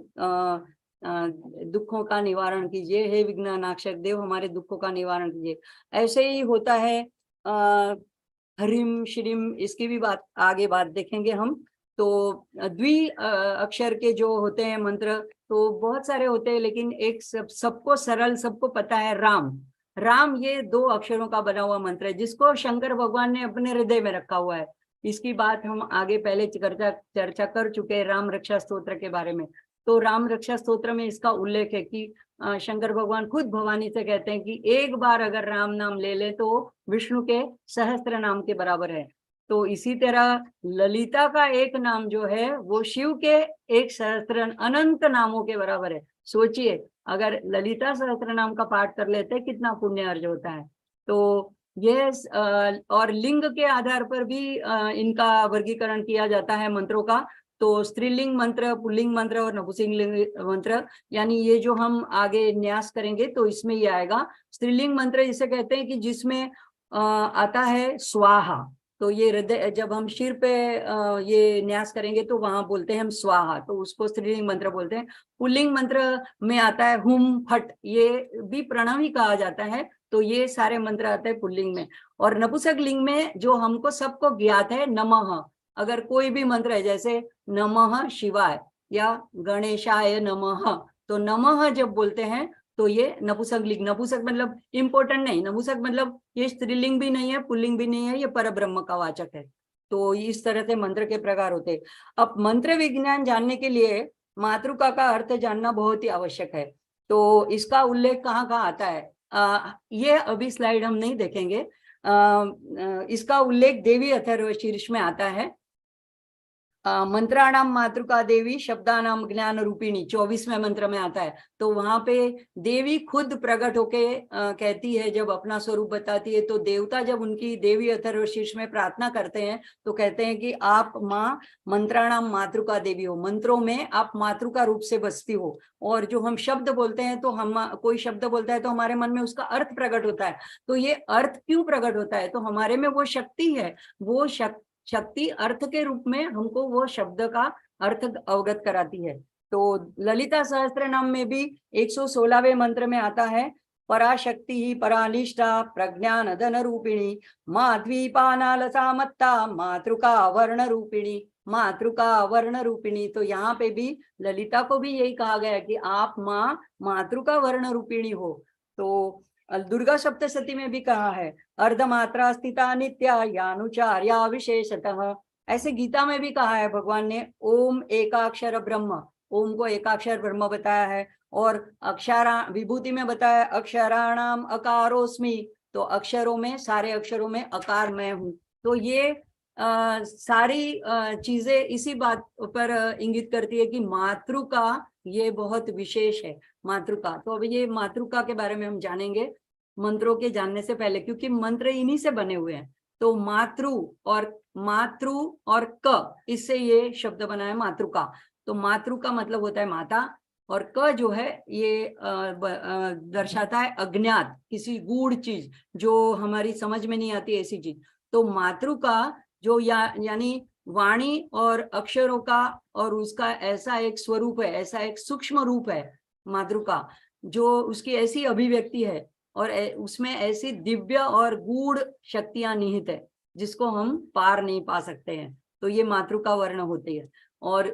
दुखों का निवारण कीजिए, हे विघ्ननाशक देव हमारे दुखों का निवारण कीजिए। ऐसे ही होता है हरिम श्रीम, इसकी भी आगे बात देखेंगे हम। तो द्वि अक्षर के जो होते हैं मंत्र तो बहुत सारे होते हैं, लेकिन एक सबको सरल, सबको पता है राम। राम ये 2 अक्षरों का बना हुआ मंत्र है, जिसको शंकर भगवान ने अपने हृदय में रखा हुआ है। इसकी बात हम आगे पहले चर्चा कर चुके हैं राम रक्षा स्तोत्र के बारे में। तो राम रक्षा स्तोत्र में इसका उल्लेख है कि शंकर भगवान खुद भवानी से कहते हैं कि एक बार अगर राम नाम ले ले तो विष्णु के सहस्त्र नाम के बराबर है। तो इसी तरह ललिता का एक नाम जो है वो शिव के एक सहस्त्र अनंत नामों के बराबर है। सोचिए अगर ललिता सहस्त्र नाम का पाठ कर लेते कितना पुण्य अर्ज होता है। तो यह और लिंग के आधार पर भी इनका वर्गीकरण किया जाता है मंत्रों का। तो स्त्रीलिंग मंत्र, पुल्लिंग मंत्र और नपुंसकलिंग मंत्र, यानी ये जो हम आगे न्यास करेंगे तो इसमें ये आएगा। स्त्रीलिंग मंत्र जिसे कहते हैं कि जिसमें आता है स्वाहा, तो ये हृदय, जब हम शिर पे ये न्यास करेंगे तो वहां बोलते हैं हम स्वाहा, तो उसको स्त्रीलिंग मंत्र बोलते हैं। पुल्लिंग मंत्र में आता है हुम फट, ये भी प्रणव ही कहा जाता है। तो ये सारे मंत्र आते हैं पुल्लिंग में। और नपुंसक लिंग में जो हमको सबको ज्ञात है नमः, अगर कोई भी मंत्र है जैसे नमः शिवाय या गणेशाय नमः, तो नमः जब बोलते हैं तो ये नपुंसक लिंग, नपुंसक मतलब इंपॉर्टेंट नहीं, नपुंसक मतलब ये स्त्रीलिंग भी नहीं है, पुल्लिंग भी नहीं है, ये परब्रह्म का वाचक है। तो इस तरह से मंत्र के प्रकार होते हैं। अब मंत्र विज्ञान जानने के लिए मातृका का अर्थ जानना बहुत ही आवश्यक है। तो इसका उल्लेख कहाँ कहाँ आता है, ये अभी स्लाइड हम नहीं देखेंगे। इसका उल्लेख देवी अथर्वशीर्ष में आता है। मंत्राणाम मातृका देवी शब्दानाम ज्ञान रूपिणी 24वें मंत्र में आता है। तो वहां पे देवी खुद प्रकट होके कहती है, जब अपना स्वरूप बताती है, तो देवता जब उनकी देवी अथर्वशीर्ष में प्रार्थना करते हैं तो कहते हैं कि आप माँ मंत्राणाम मातृका देवी हो, मंत्रों में आप मातृका रूप से बसती हो। और जो हम शब्द बोलते हैं तो हम कोई शब्द बोलता है तो हमारे मन में उसका अर्थ प्रकट होता है। तो ये अर्थ क्यों प्रकट होता है, तो हमारे में वो शक्ति है, वो शक्ति अर्थ के रूप में हमको वो शब्द का अर्थ अवगत कराती है। तो ललिता सहस्त्र नाम में भी 116वें मंत्र में आता है, पराशक्ति ही परानिष्ठा प्रज्ञान धन रूपिणी माध्वीपानालसा मत्ता मातृका वर्ण रूपिणी, मातृका वर्ण रूपिणी। तो यहाँ पे भी ललिता को भी यही कहा गया कि आप माँ मातृका वर्ण रूपिणी हो। तो दुर्गा सप्तशती में भी कहा है अर्धमात्रा स्थिता नित्या यानुचार्या विशेषतः। ऐसे गीता में भी कहा है भगवान ने ओम एकाक्षर ब्रह्म, ओम को एकाक्षर ब्रह्म बताया है, और अक्षरा विभूति में बताया अक्षराणाम अकारोस्मि, तो अक्षरों में, सारे अक्षरों में अकार मैं हूँ। तो ये सारी चीजें इसी बात पर इंगित करती है कि मातृका ये बहुत विशेष है, मातृका। तो अभी ये मातृका के बारे में हम जानेंगे मंत्रों के जानने से पहले, क्योंकि मंत्र इन्हीं से बने हुए हैं। तो मातृ और क, इससे ये शब्द बना है मातृका। तो मातृ का मतलब होता है माता, और क जो है ये दर्शाता है अज्ञात, किसी गूढ़ चीज जो हमारी समझ में नहीं आती, ऐसी चीज। तो मातृ का जो यानी वाणी और अक्षरों का, और उसका ऐसा एक स्वरूप है, ऐसा एक सूक्ष्म रूप है मातृ का, जो उसकी ऐसी अभिव्यक्ति है और उसमें ऐसी दिव्य और गूढ़ शक्तियां निहित है जिसको हम पार नहीं पा सकते हैं। तो ये मातृका वर्ण होती है। और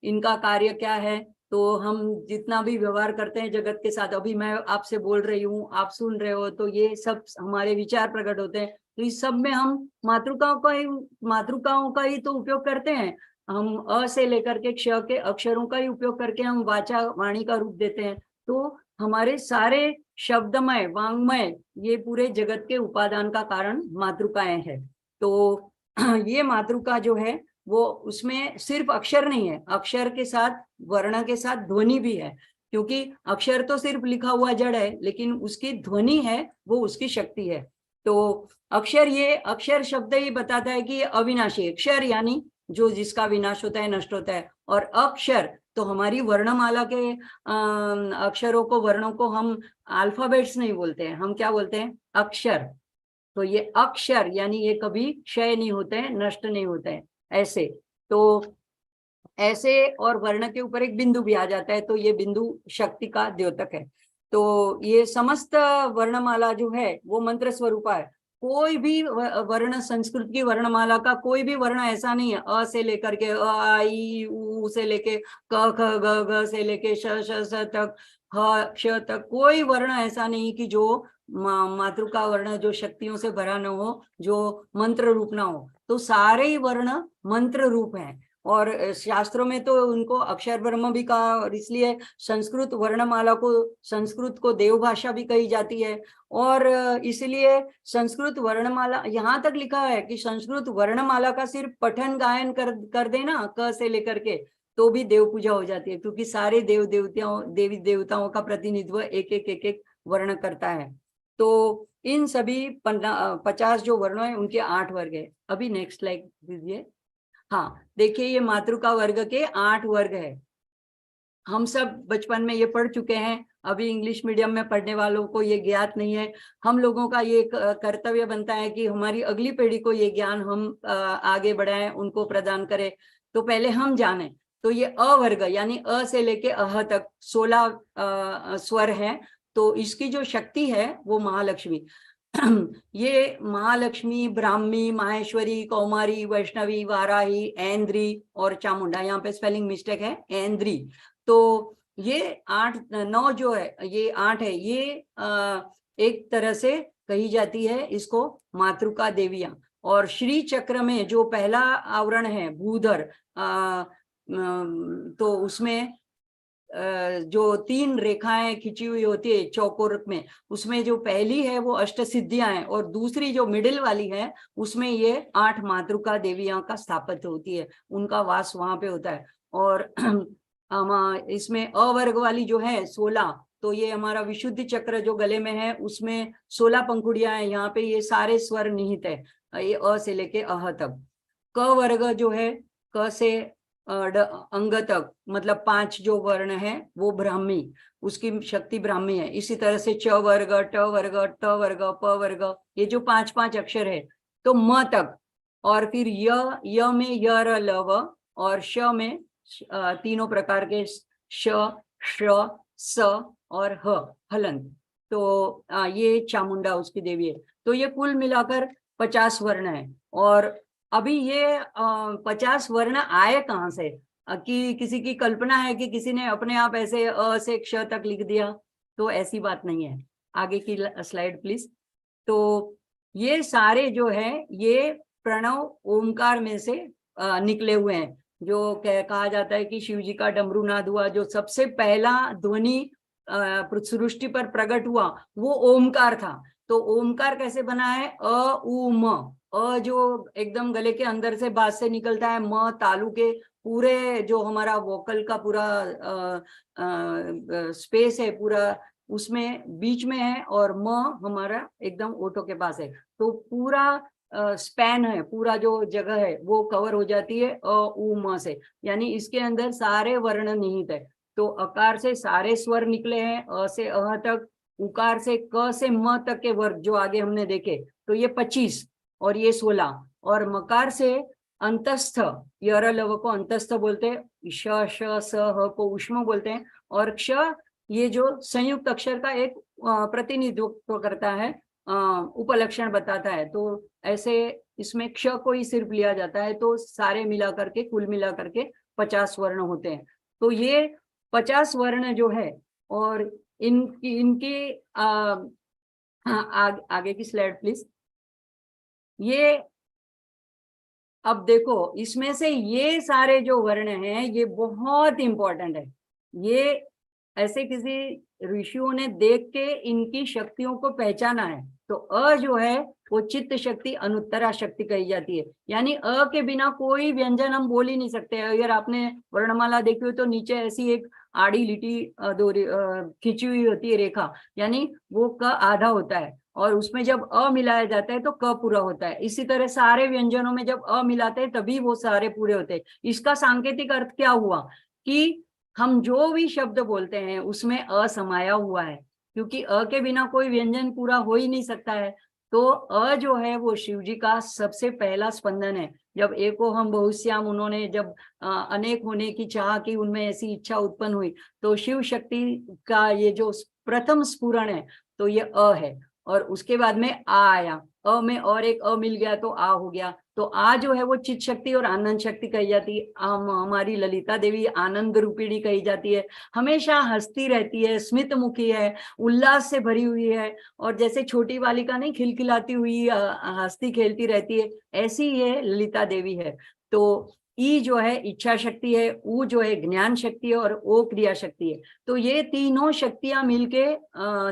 इनका कार्य क्या है, तो हम जितना भी व्यवहार करते हैं जगत के साथ, अभी मैं आपसे बोल रही हूँ, आप सुन रहे हो, तो ये सब हमारे विचार प्रकट होते हैं। तो इस सब में हम मातृकाओं का ही तो उपयोग करते हैं। हम अ से लेकर के क्ष के अक्षरों का ही उपयोग करके हम वाचा, वाणी का रूप देते हैं। तो हमारे सारे शब्दमय, वांग्मय, ये पूरे जगत के उपादान का कारण मातृकाएं हैं। तो ये मातृका जो है वो, उसमें सिर्फ अक्षर नहीं है, अक्षर के साथ, वर्ण के साथ ध्वनि भी है। क्योंकि अक्षर तो सिर्फ लिखा हुआ जड़ है, लेकिन उसकी ध्वनि है, वो उसकी शक्ति है। तो अक्षर, ये अक्षर शब्द ही बताता है कि ये अविनाशी, अक्षर यानी जो जिसका विनाश होता है, नष्ट होता है। और अक्षर तो हमारी वर्णमाला के अक्षरों को, वर्णों को हम अल्फाबेट्स नहीं बोलते हैं, हम क्या बोलते हैं, अक्षर। तो ये अक्षर यानी ये कभी क्षय नहीं होते हैं, नष्ट नहीं होते हैं, ऐसे। तो ऐसे, और वर्ण के ऊपर एक बिंदु भी आ जाता है, तो ये बिंदु शक्ति का द्योतक है। तो ये समस्त वर्णमाला जो है वो मंत्र स्वरूपा है। कोई भी वर्ण, संस्कृत की वर्णमाला का कोई भी वर्ण ऐसा नहीं है, अ से लेकर के अ आ ई उ से लेके क ख ग घ से लेके श श स तक, ह क्ष तक, कोई वर्ण ऐसा नहीं कि जो मातृका वर्ण जो शक्तियों से भरा न हो, जो मंत्र रूप ना हो। तो सारे ही वर्ण मंत्र रूप हैं। और शास्त्रों में तो उनको अक्षर ब्रह्म भी कहा, और इसलिए संस्कृत वर्णमाला को, संस्कृत को देवभाषा भी कही जाती है। और इसलिए संस्कृत वर्णमाला, यहाँ तक लिखा है कि संस्कृत वर्णमाला का सिर्फ पठन गायन कर देना, क से लेकर के, तो भी देव पूजा हो जाती है, क्योंकि सारे देवी देवताओं का प्रतिनिधित्व एक वर्ण करता है। तो इन सभी 50 जो वर्ण है उनके 8 वर्ग है। अभी नेक्स्ट स्लाइड दीजिए। हाँ, देखिए ये मातृका वर्ग के 8 वर्ग है। हम सब बचपन में ये पढ़ चुके हैं, अभी इंग्लिश मीडियम में पढ़ने वालों को ये ज्ञात नहीं है। हम लोगों का ये कर्तव्य बनता है कि हमारी अगली पीढ़ी को ये ज्ञान हम आगे बढ़ाएं, उनको प्रदान करें। तो पहले हम जाने, तो ये अ वर्ग यानी अ से लेके अह तक 16 स्वर है। तो इसकी जो शक्ति है वो महालक्ष्मी ये महालक्ष्मी, ब्राह्मी, माहेश्वरी, कौमारी, वैष्णवी, वाराही, ऐन्द्री और चामुंडा, यहाँ पे स्पेलिंग मिस्टेक है, ऐन्द्री। तो ये 9 जो है, ये 8 है, ये एक तरह से कही जाती है इसको मातृका देवियां। और श्री चक्र में जो पहला आवरण है भूधर, तो उसमें जो 3 रेखाएं खिंची हुई होती है चौकोर में, उसमें जो पहली है वो अष्ट सिद्धियां हैं, और दूसरी जो मिडिल वाली है उसमें ये 8 मातृका देवियां का स्थापित होती है, उनका वास वहां पे होता है। और इसमें अवर्ग वाली जो है 16, तो ये हमारा विशुद्धि चक्र जो गले में है उसमें 16 पंखुड़ियां हैं, यहाँ पे ये सारे स्वर निहित है, ये अ से लेके अह तक। क वर्ग जो है, क से अंग तक, मतलब 5 जो वर्ण है वो ब्राह्मी, उसकी शक्ति ब्राह्मी है। इसी तरह से च वर्ग, ट वर्ग, ट वर्ग, प वर्ग, ये जो 5 अक्षर है। तो म तक, और फिर य में य र ल व, और श में तीनों प्रकार के श, श, स और ह, हलंत। तो ये चामुंडा उसकी देवी है। तो ये कुल मिलाकर 50 वर्ण है। और अभी ये 50 वर्ण आए कहाँ से, कि किसी की कल्पना है कि किसी ने अपने आप ऐसे अ से क्ष तक लिख दिया? तो ऐसी बात नहीं है। आगे की स्लाइड प्लीज। तो ये सारे जो है ये प्रणव ओमकार में से निकले हुए हैं। जो कहा जाता है कि शिव जी का डमरू नाद हुआ, जो सबसे पहला ध्वनि सृष्टि पर प्रकट हुआ वो ओमकार था। तो ओमकार कैसे बना है? अ उ म। अ जो एकदम गले के अंदर से बात से निकलता है, म तालु के पूरे जो हमारा वोकल का पूरा स्पेस है पूरा उसमें बीच में है, और म हमारा एकदम ओठों के पास है। तो पूरा स्पैन है, पूरा जो जगह है वो कवर हो जाती है अ उ म से, यानी इसके अंदर सारे वर्ण निहित है। तो अकार से सारे स्वर निकले हैं, अ से अह तक, उकार से क से म तक के वर्ग जो आगे हमने देखे, तो ये 25 और ये 16, और मकार से अंतस्थ, यर लव को अंतस्थ बोलते हैं, श श स ह को उष्म बोलते हैं, और क्ष ये जो संयुक्त अक्षर का एक प्रतिनिधित्व करता है, उपलक्षण बताता है। तो ऐसे इसमें क्ष को ही सिर्फ लिया जाता है, तो सारे मिला करके कुल मिला करके 50 वर्ण होते हैं। तो ये 50 वर्ण जो है, और इनकी आगे की स्लाइड प्लीज। ये अब देखो, इसमें से ये सारे जो वर्ण हैं ये बहुत इंपॉर्टेंट है। ये ऐसे किसी ऋषियों ने देख के इनकी शक्तियों को पहचाना है। तो अ जो है वो चित्त शक्ति, अनुत्तरा शक्ति कही जाती है, यानी अ के बिना कोई व्यंजन हम बोल ही नहीं सकते। अगर आपने वर्णमाला देखी हो तो नीचे ऐसी एक आड़ी लिटी खींची हुई होती है रेखा, यानी वो क आधा होता है, और उसमें जब अ मिलाया जाता है तो क पूरा होता है। इसी तरह सारे व्यंजनों में जब अ मिलाते हैं तभी वो सारे पूरे होते हैं। इसका सांकेतिक अर्थ क्या हुआ कि हम जो भी शब्द बोलते हैं उसमें अ समाया हुआ है, क्योंकि अ के बिना कोई व्यंजन पूरा हो ही नहीं सकता है। तो अ जो है वो शिव जी का सबसे पहला स्पंदन है। जब एको हम बहुश्याम, उन्होंने जब अनेक होने की चाह की, उनमें ऐसी इच्छा उत्पन्न हुई, तो शिव शक्ति का ये जो प्रथम स्फुरण है तो ये अ है। और उसके बाद में आ आया, अ में और एक अ मिल गया तो आ हो गया। तो आ जो है वो चित शक्ति और आनंद शक्ति कही जाती है। हमारी ललिता देवी आनंद रूपिणी कही जाती है, हमेशा हंसती रहती है, स्मित मुखी है, उल्लास से भरी हुई है, और जैसे छोटी बालिका नहीं खिलखिलाती हुई हंसती खेलती रहती है, ऐसी ये ललिता देवी है। तो ई जो है इच्छा शक्ति है, ऊ जो है ज्ञान शक्ति है, और ओ क्रिया शक्ति है। तो ये तीनों शक्तियां मिलके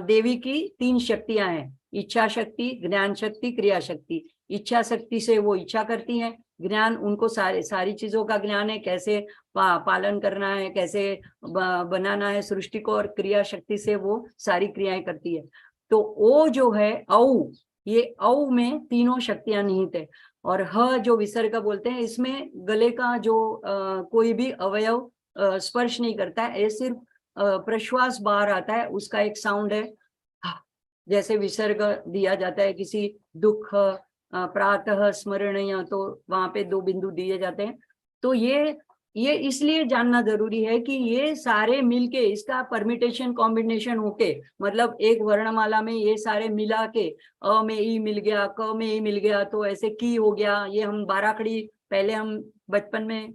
देवी की 3 शक्तियां हैं, इच्छा शक्ति, ज्ञान शक्ति, क्रिया शक्ति। इच्छा शक्ति से वो इच्छा करती हैं, ज्ञान उनको सारी चीजों का ज्ञान है, कैसे पालन करना है, कैसे बनाना है सृष्टि को, और क्रिया शक्ति से वो सारी क्रियाएं करती है। तो ओ जो है औ, ये औ में तीनों शक्तियां निहित है। और ह जो विसर्ग बोलते हैं, इसमें गले का जो कोई भी अवयव स्पर्श नहीं करता है, ये सिर्फ प्रश्वास बाहर आता है, उसका एक साउंड है। जैसे विसर्ग दिया जाता है किसी दुख प्रातः स्मरणीय, तो वहां पे 2 बिंदु दिए जाते हैं। तो ये इसलिए जानना जरूरी है कि ये सारे मिलके, इसका परमिटेशन कॉम्बिनेशन होके, मतलब एक वर्णमाला में ये सारे मिला के अ में ई मिल गया, क में ई मिल गया, तो ऐसे की हो गया। ये हम 12 खड़ी पहले हम बचपन में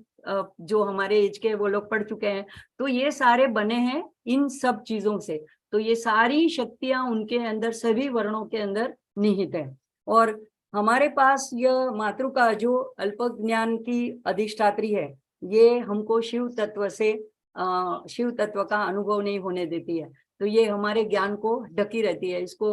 जो हमारे एज के वो लोग पढ़ चुके हैं। तो ये सारे बने हैं इन सब चीजों से। तो ये सारी शक्तियां उनके अंदर, सभी वर्णों के अंदर निहित है। और हमारे पास यह मातृका जो अल्प ज्ञान की अधिष्ठात्री है, ये हमको शिव तत्व से शिव तत्व का अनुभव नहीं होने देती है। तो ये हमारे ज्ञान को ढकी रहती है। इसको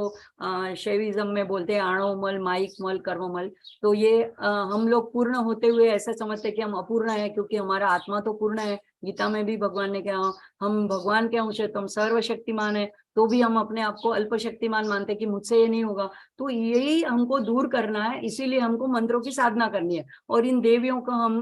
शैविज्म में बोलते हैं आणोमल, माइक मल, कर्ममल। तो ये हम लोग पूर्ण होते हुए ऐसा समझते हैं कि हम अपूर्ण है, क्योंकि हमारा आत्मा तो पूर्ण है। गीता में भी भगवान ने कहा हम भगवान के अंश है, तो हम सर्वशक्तिमान है, तो भी हम अपने आप को अल्प शक्तिमान मानते हैं कि मुझसे ये नहीं होगा। तो यही हमको दूर करना है, इसीलिए हमको मंत्रों की साधना करनी है, और इन देवियों को हम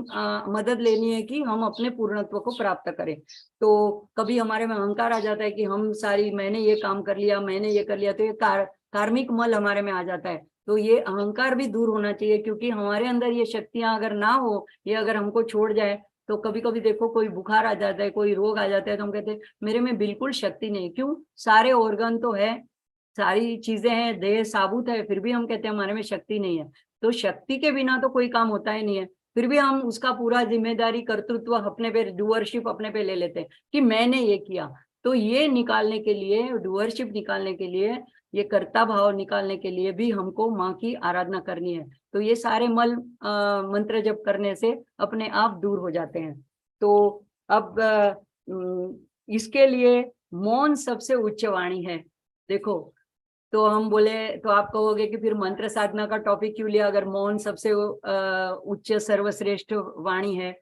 मदद लेनी है कि हम अपने पूर्णत्व को प्राप्त करें। तो कभी हमारे में अहंकार आ जाता है कि हम मैंने ये काम कर लिया, मैंने ये कर लिया, तो ये कार्मिक मल हमारे में आ जाता है। तो ये अहंकार भी दूर होना चाहिए, क्योंकि हमारे अंदर ये शक्तियां अगर ना हो, ये अगर हमको छोड़ जाए, तो कभी कभी देखो कोई बुखार आ जाता है, कोई रोग आ जाता है, तो हम कहते हैं मेरे में बिल्कुल शक्ति नहीं। क्यों? सारे ऑर्गन तो है, सारी चीजें हैं, देह साबुत है, फिर भी हम कहते हैं हमारे में शक्ति नहीं है। तो शक्ति के बिना तो कोई काम होता ही नहीं है। फिर भी हम उसका पूरा जिम्मेदारी, कर्तृत्व अपने पे, डूअरशिप अपने पे ले लेते हैं कि मैंने ये किया। तो ये निकालने के लिए, डूअरशिप निकालने के लिए ये कर्ता भाव निकालने के लिए भी हमको माँ की आराधना करनी है। तो ये सारे मल मंत्र जप करने से अपने आप दूर हो जाते हैं। तो अब इसके लिए मौन सबसे उच्च वाणी है। देखो, तो हम बोले तो आप कहोगे कि फिर मंत्र साधना का टॉपिक क्यों लिया अगर मौन सबसे उच्च सर्वश्रेष्ठ वाणी है।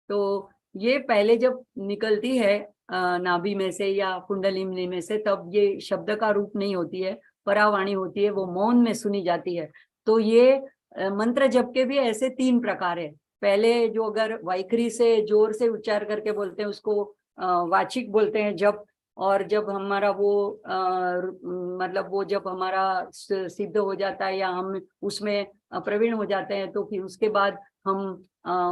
तो ये पहले जब निकलती है नाभि में से या कुंडलिनी में से, तब ये शब्द का रूप नहीं होती है, परावाणी होती है, वो मौन में सुनी जाती है। तो ये मंत्र जप के भी ऐसे 3 प्रकार है। पहले जो अगर वाइखरी से जोर से उच्चार करके बोलते हैं उसको वाचिक बोलते हैं जप, और जब हमारा वो मतलब वो जब हमारा सिद्ध हो जाता है या हम उसमें प्रवीण हो जाते हैं, तो फिर उसके बाद हम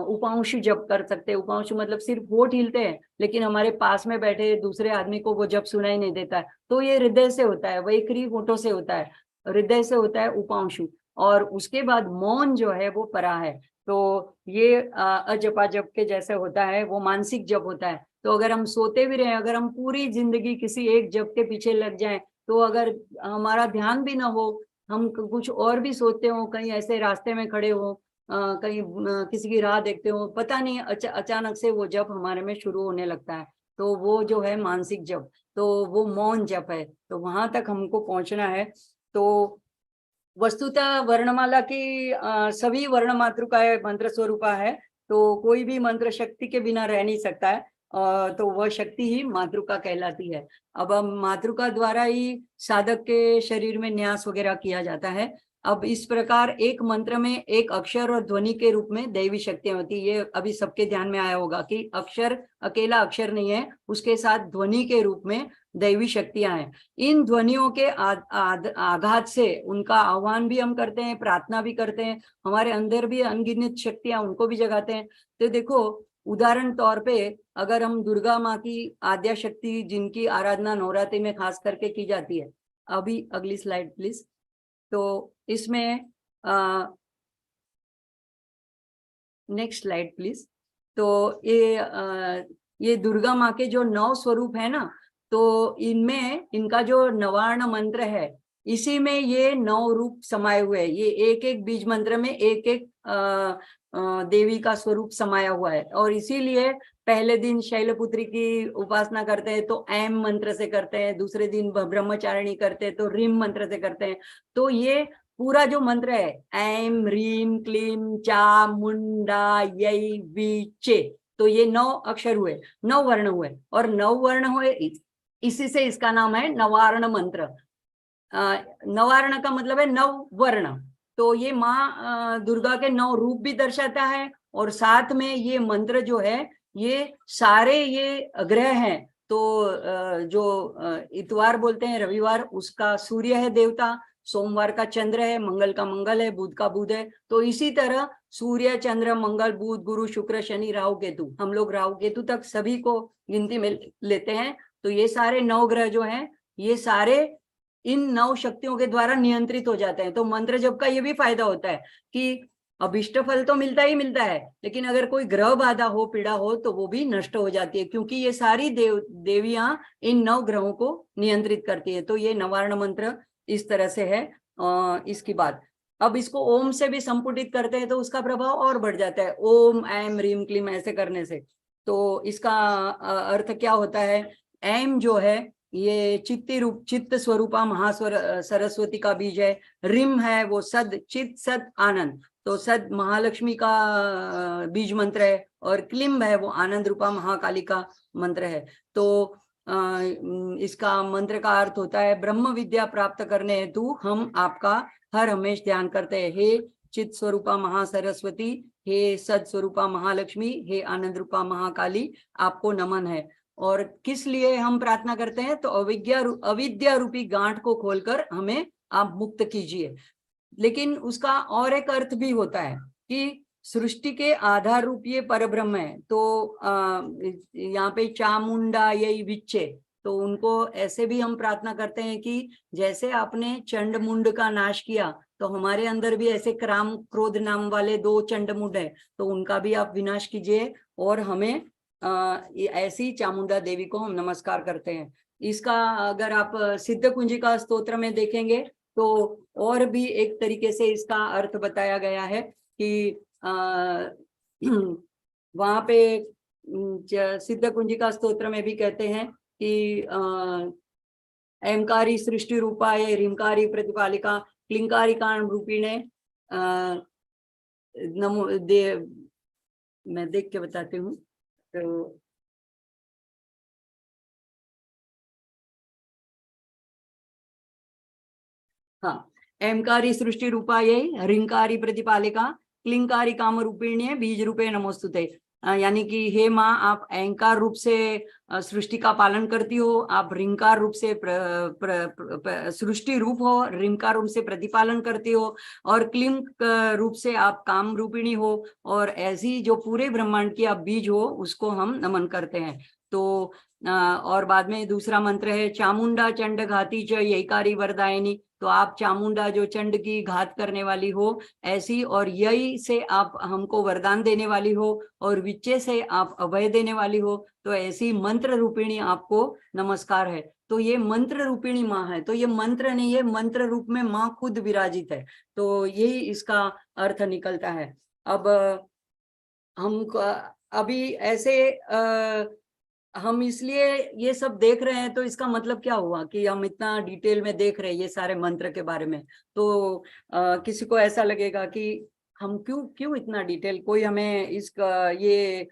उपांशु जप कर सकते हैं। उपांशु मतलब सिर्फ होठ हिलते हैं, लेकिन हमारे पास में बैठे दूसरे आदमी को वो जप सुनाई नहीं देता है, तो ये हृदय से होता है, वैखरी होठों से होता है, हृदय से होता है उपांशु। और उसके बाद मौन जो है वो परा है। तो ये अजपा जप के जैसे होता है, वो मानसिक जप होता है। तो अगर हम सोते भी रहे, अगर हम पूरी जिंदगी किसी एक जप के पीछे लग जाएं, तो अगर हमारा ध्यान भी ना हो, हम कुछ और भी सोचते हो, कहीं ऐसे रास्ते में खड़े हो, कहीं किसी की राह देखते हो, पता नहीं अचानक से वो जप हमारे में शुरू होने लगता है, तो वो जो है मानसिक जप, तो वो मौन जप है। तो वहां तक हमको पहुंचना है। तो वस्तुतः वर्णमाला की सभी वर्ण मातृकाएं मंत्र स्वरूपा है, तो कोई भी मंत्र शक्ति के बिना रह नहीं सकता है, तो वह शक्ति ही मातृका कहलाती है। अब मातृका द्वारा ही साधक के शरीर में न्यास वगैरह किया जाता है। अब इस प्रकार एक मंत्र में एक अक्षर और ध्वनि के रूप में दैवी शक्तियां होती है। ये अभी सबके ध्यान में आया होगा कि अक्षर अकेला अक्षर नहीं है, उसके साथ ध्वनि के रूप में दैवी शक्तियां हैं। इन ध्वनियों के आघात से उनका आह्वान भी हम करते हैं, प्रार्थना भी करते हैं, हमारे अंदर भी अनगिनत शक्तियां उनको भी जगाते हैं। तो देखो, उदाहरण तौर पे अगर हम दुर्गा माँ की आद्या शक्ति जिनकी आराधना नवरात्रि में खास करके की जाती है, अभी अगली स्लाइड प्लीज। तो इसमें नेक्स्ट स्लाइड प्लीज। तो ये दुर्गा माँ के जो 9 स्वरूप है ना, तो इनमें इनका जो नवार्ण मंत्र है, इसी में ये 9 रूप समाये हुए हैं। ये एक एक बीज मंत्र में एक एक देवी का स्वरूप समाया हुआ है। और इसीलिए पहले दिन शैलपुत्री की उपासना करते हैं तो ऐम मंत्र से करते हैं, दूसरे दिन ब्रह्मचारिणी करते हैं तो रिम मंत्र से करते हैं। तो ये पूरा जो मंत्र है, ऐम रीम क्लीम चा मुंडा यई वी चे, तो ये 9 अक्षर हुए, 9 वर्ण हुए, और 9 वर्ण हुए, इसी से इसका नाम है नवार्ण मंत्र। नवार्ण का मतलब है 9 वर्ण। तो ये माँ दुर्गा के 9 रूप भी दर्शाता है, और साथ में ये मंत्र जो है, ये सारे ये ग्रह हैं। तो जो इतवार बोलते हैं रविवार, उसका सूर्य है देवता, सोमवार का चंद्र है, मंगल का मंगल है, बुध का बुध है। तो इसी तरह सूर्य चंद्र मंगल बुध गुरु शुक्र शनि राहु केतु, हम लोग राहु केतु तक सभी को गिनती में लेते हैं। तो ये सारे 9 ग्रह जो हैं, ये सारे इन 9 शक्तियों के द्वारा नियंत्रित हो जाते हैं। तो मंत्र जप का ये भी फायदा होता है कि अभिष्ट फल तो मिलता ही मिलता है, लेकिन अगर कोई ग्रह बाधा हो, पीड़ा हो, तो वो भी नष्ट हो जाती है, क्योंकि ये सारी देवियां इन 9 ग्रहों को नियंत्रित करती है। तो ये नवार्ण मंत्र इस तरह से है। इसकी बात, अब इसको ओम से भी संपुटित करते हैं तो उसका प्रभाव और बढ़ जाता है, ओम ऐम रीम क्लीम ऐसे करने से। तो इसका अर्थ क्या होता है, ऐम जो है ये चित्त स्वरूपा महास्वर सरस्वती का बीज है, रिम है वो सद चित सद आनंद, तो सद महालक्ष्मी का बीज मंत्र है, और क्लिम्ब है वो आनंद रूपा महाकाली का मंत्र है। तो इसका मंत्र का अर्थ होता है, ब्रह्म विद्या प्राप्त करने हेतु हम आपका हर हमेश ध्यान करते हैं। हे चित स्वरूपा महासरस्वती, हे सद स्वरूपा महालक्ष्मी, हे आनंद रूपा महाकाली, आपको नमन है। और किस लिए हम प्रार्थना करते हैं, तो अविद्या रूपी गांठ को खोलकर हमें आप मुक्त कीजिए। लेकिन उसका और एक अर्थ भी होता है कि सृष्टि के आधार रूप ये परब्रह्म है। तो यहाँ पे चामुंडा यही विच्चे, तो उनको ऐसे भी हम प्रार्थना करते हैं कि जैसे आपने चंड मुंड का नाश किया, तो हमारे अंदर भी ऐसे क्राम क्रोध नाम वाले 2 चंड मुंड है, तो उनका भी आप विनाश कीजिए। और हमें ऐसी चामुंडा देवी को हम नमस्कार करते हैं। इसका अगर आप सिद्ध कुंजिका स्तोत्र में देखेंगे तो और भी एक तरीके से इसका अर्थ बताया गया है कि वहां पे सिद्ध कुंजिका स्तोत्र में भी कहते हैं कि ऐंकारी सृष्टि रूपाय ह्रींकारी प्रतिपालिका क्लिंकारी कान रूपिणे नमो दे, मैं देख के बताती हूँ। तो हाँ, ऐंकारी सृष्टि रूपाय ह्रींकारी प्रतिपालिका क्लिंकारी काम रूपिणे बीज रूपे नमोस्तुते। यानी कि हे माँ, आप ऐंकार रूप से सृष्टि का पालन करती हो, आप ह्रींकार रूप से सृष्टि रूप हो, ह्रींकार रूप से प्रतिपालन करती हो, और क्लीं रूप से आप काम रूपिणी हो, और ऐसी जो पूरे ब्रह्मांड की आप बीज हो, उसको हम नमन करते हैं। तो और बाद में दूसरा मंत्र है चामुंडा चंड घाती च यईकारी वरदायिनी। तो आप चामुंडा जो चंड की घात करने वाली हो ऐसी, और यही से आप हमको वरदान देने वाली हो, और विच्चे से आप अभय देने वाली हो, तो ऐसी मंत्र रूपिणी आपको नमस्कार है। तो ये मंत्र रूपिणी माँ है, तो ये मंत्र नहीं है, मंत्र रूप में माँ खुद विराजित है। तो यही इसका अर्थ निकलता है। अब हम अभी ऐसे हम इसलिए ये सब देख रहे हैं, तो इसका मतलब क्या हुआ कि हम इतना डिटेल में देख रहे हैं ये सारे मंत्र के बारे में। तो किसी को ऐसा लगेगा कि हम क्यों इतना डिटेल, कोई हमें इसका ये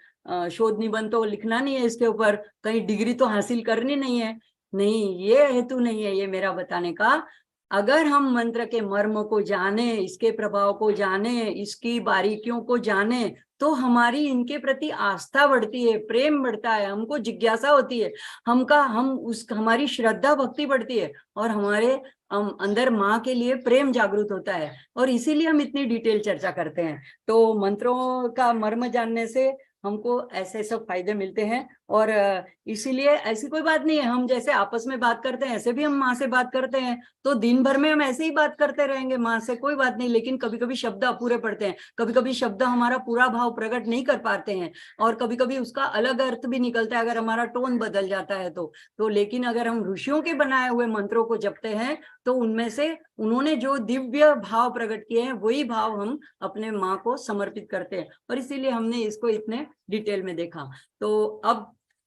शोध निबंध तो लिखना नहीं है, इसके ऊपर कहीं डिग्री तो हासिल करनी नहीं है। नहीं, ये हेतु नहीं है ये मेरा बताने का। अगर हम मंत्र के मर्म को जाने, इसके प्रभाव को जाने, इसकी बारीकियों को जाने, तो हमारी इनके प्रति आस्था बढ़ती है, प्रेम बढ़ता है, हमको जिज्ञासा होती है, हमारी श्रद्धा भक्ति बढ़ती है, और हमारे अंदर माँ के लिए प्रेम जागृत होता है, और इसीलिए हम इतनी डिटेल चर्चा करते हैं। तो मंत्रों का मर्म जानने से हमको ऐसे सब फायदे मिलते हैं, और इसीलिए ऐसी कोई बात नहीं है, हम जैसे आपस में बात करते हैं ऐसे भी हम माँ से बात करते हैं, तो दिन भर में हम ऐसे ही बात करते रहेंगे माँ से, कोई बात नहीं। लेकिन कभी कभी शब्द अपूरे पड़ते हैं, कभी कभी शब्द हमारा पूरा भाव प्रकट नहीं कर पाते हैं, और कभी कभी उसका अलग अर्थ भी निकलता है अगर हमारा टोन बदल जाता है तो लेकिन अगर हम ऋषियों के बनाए हुए मंत्रों को जपते हैं, तो उनमें से उन्होंने जो दिव्य भाव प्रकट किए हैं वही भाव हम अपने माँ को समर्पित करते हैं, और इसीलिए हमने इसको इतने डिटेल में देखा। तो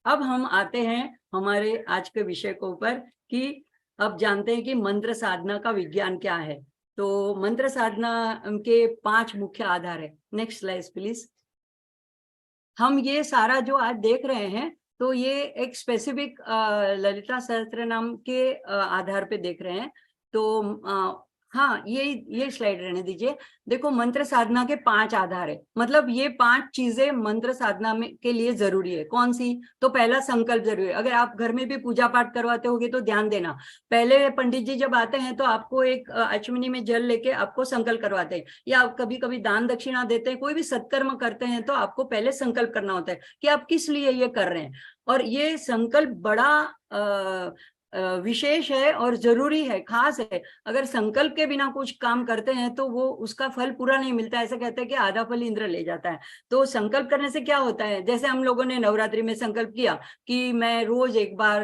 अब हम आते हैं हमारे आज के विषय के ऊपर कि अब जानते हैं कि मंत्र साधना का विज्ञान क्या है। तो मंत्र साधना के 5 मुख्य आधार है। Next slide please. हम ये सारा जो आज देख रहे हैं, तो ये एक स्पेसिफिक ललिता सहस्त्र नाम के आधार पे देख रहे हैं। तो हाँ, ये स्लाइड रहने दीजिए। देखो, मंत्र साधना के 5 आधार है, मतलब ये 5 चीजें मंत्र साधना में के लिए जरूरी है। कौन सी? तो पहला संकल्प जरूरी है। अगर आप घर में भी पूजा पाठ करवाते होगे तो ध्यान देना, पहले पंडित जी जब आते हैं तो आपको एक अचमनी में जल लेके आपको संकल्प करवाते हैं, या कभी कभी दान दक्षिणा देते हैं, कोई भी सत्कर्म करते हैं तो आपको पहले संकल्प करना होता है कि आप किस लिए ये कर रहे हैं। और ये संकल्प बड़ा विशेष है और जरूरी है, खास है। अगर संकल्प के बिना कुछ काम करते हैं तो वो उसका फल पूरा नहीं मिलता। ऐसा कहते हैं कि आधा फल इंद्र ले जाता है। तो संकल्प करने से क्या होता है, जैसे हम लोगों ने नवरात्रि में संकल्प किया कि मैं रोज एक बार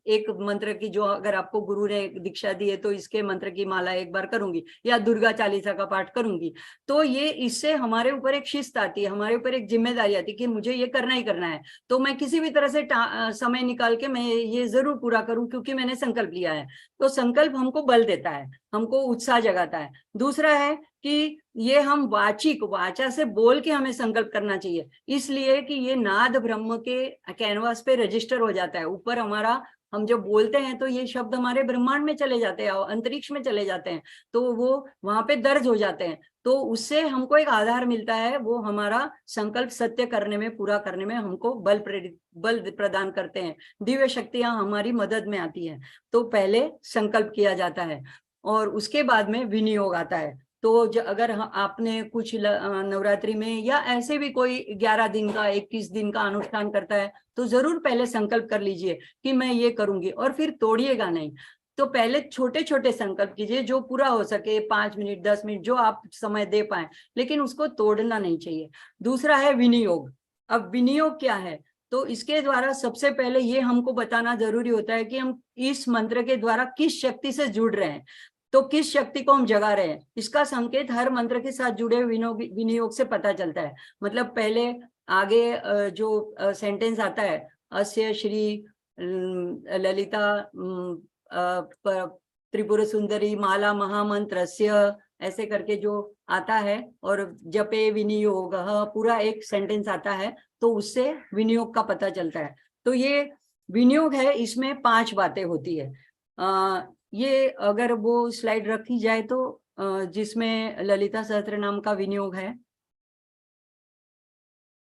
एक मंत्र की, जो अगर आपको गुरु ने दीक्षा दी है तो इसके मंत्र की माला एक बार करूंगी, या दुर्गा चालीसा का पाठ करूंगी। तो ये इससे हमारे ऊपर एक शिस्त आती है, हमारे ऊपर एक जिम्मेदारी आती है कि मुझे ये करना ही करना है। तो मैं किसी भी तरह से समय निकाल के मैं ये जरूर पूरा करूं, क्योंकि मैंने संकल्प लिया है। तो संकल्प हमको बल देता है, हमको उत्साह जगाता है। दूसरा है कि ये हम वाचा से बोल के हमें संकल्प करना चाहिए, इसलिए कि ये नाद ब्रह्म के कैनवास पे रजिस्टर हो जाता है। ऊपर हमारा, हम जब बोलते हैं तो ये शब्द हमारे ब्रह्मांड में चले जाते हैं, अंतरिक्ष में चले जाते हैं, तो वो वहां पे दर्ज हो जाते हैं। तो उससे हमको एक आधार मिलता है, वो हमारा संकल्प सत्य करने में, पूरा करने में हमको बल प्रदान करते हैं। दिव्य शक्तियां हमारी मदद में आती है। तो पहले संकल्प किया जाता है और उसके बाद में विनियोग आता है। तो अगर आपने कुछ नवरात्रि में या ऐसे भी कोई 11 दिन का, 21 दिन का अनुष्ठान करता है, तो जरूर पहले संकल्प कर लीजिए कि मैं ये करूंगी, और फिर तोड़िएगा नहीं। तो पहले छोटे छोटे संकल्प कीजिए, जो पूरा हो सके, 5 मिनट 10 मिनट जो आप समय दे पाए, लेकिन उसको तोड़ना नहीं चाहिए। दूसरा है विनियोग। अब विनियोग क्या है? तो तो इसके द्वारा सबसे पहले ये हमको बताना जरूरी होता है कि हम इस मंत्र के द्वारा किस शक्ति से जुड़ रहे हैं, तो किस शक्ति को हम जगा रहे हैं, इसका संकेत हर मंत्र के साथ जुड़े विनियोग से पता चलता है। मतलब पहले आगे जो सेंटेंस आता है, अस्य श्री ललिता त्रिपुर सुंदरी माला महामंत्रस्य, ऐसे करके जो आता है, और जपे विनियोग, पूरा एक सेंटेंस आता है, तो उससे विनियोग का पता चलता है। तो ये विनियोग है, इसमें 5 बातें होती है। ये अगर वो स्लाइड रखी जाए तो जिसमें ललिता सहस्त्र नाम का विनियोग है,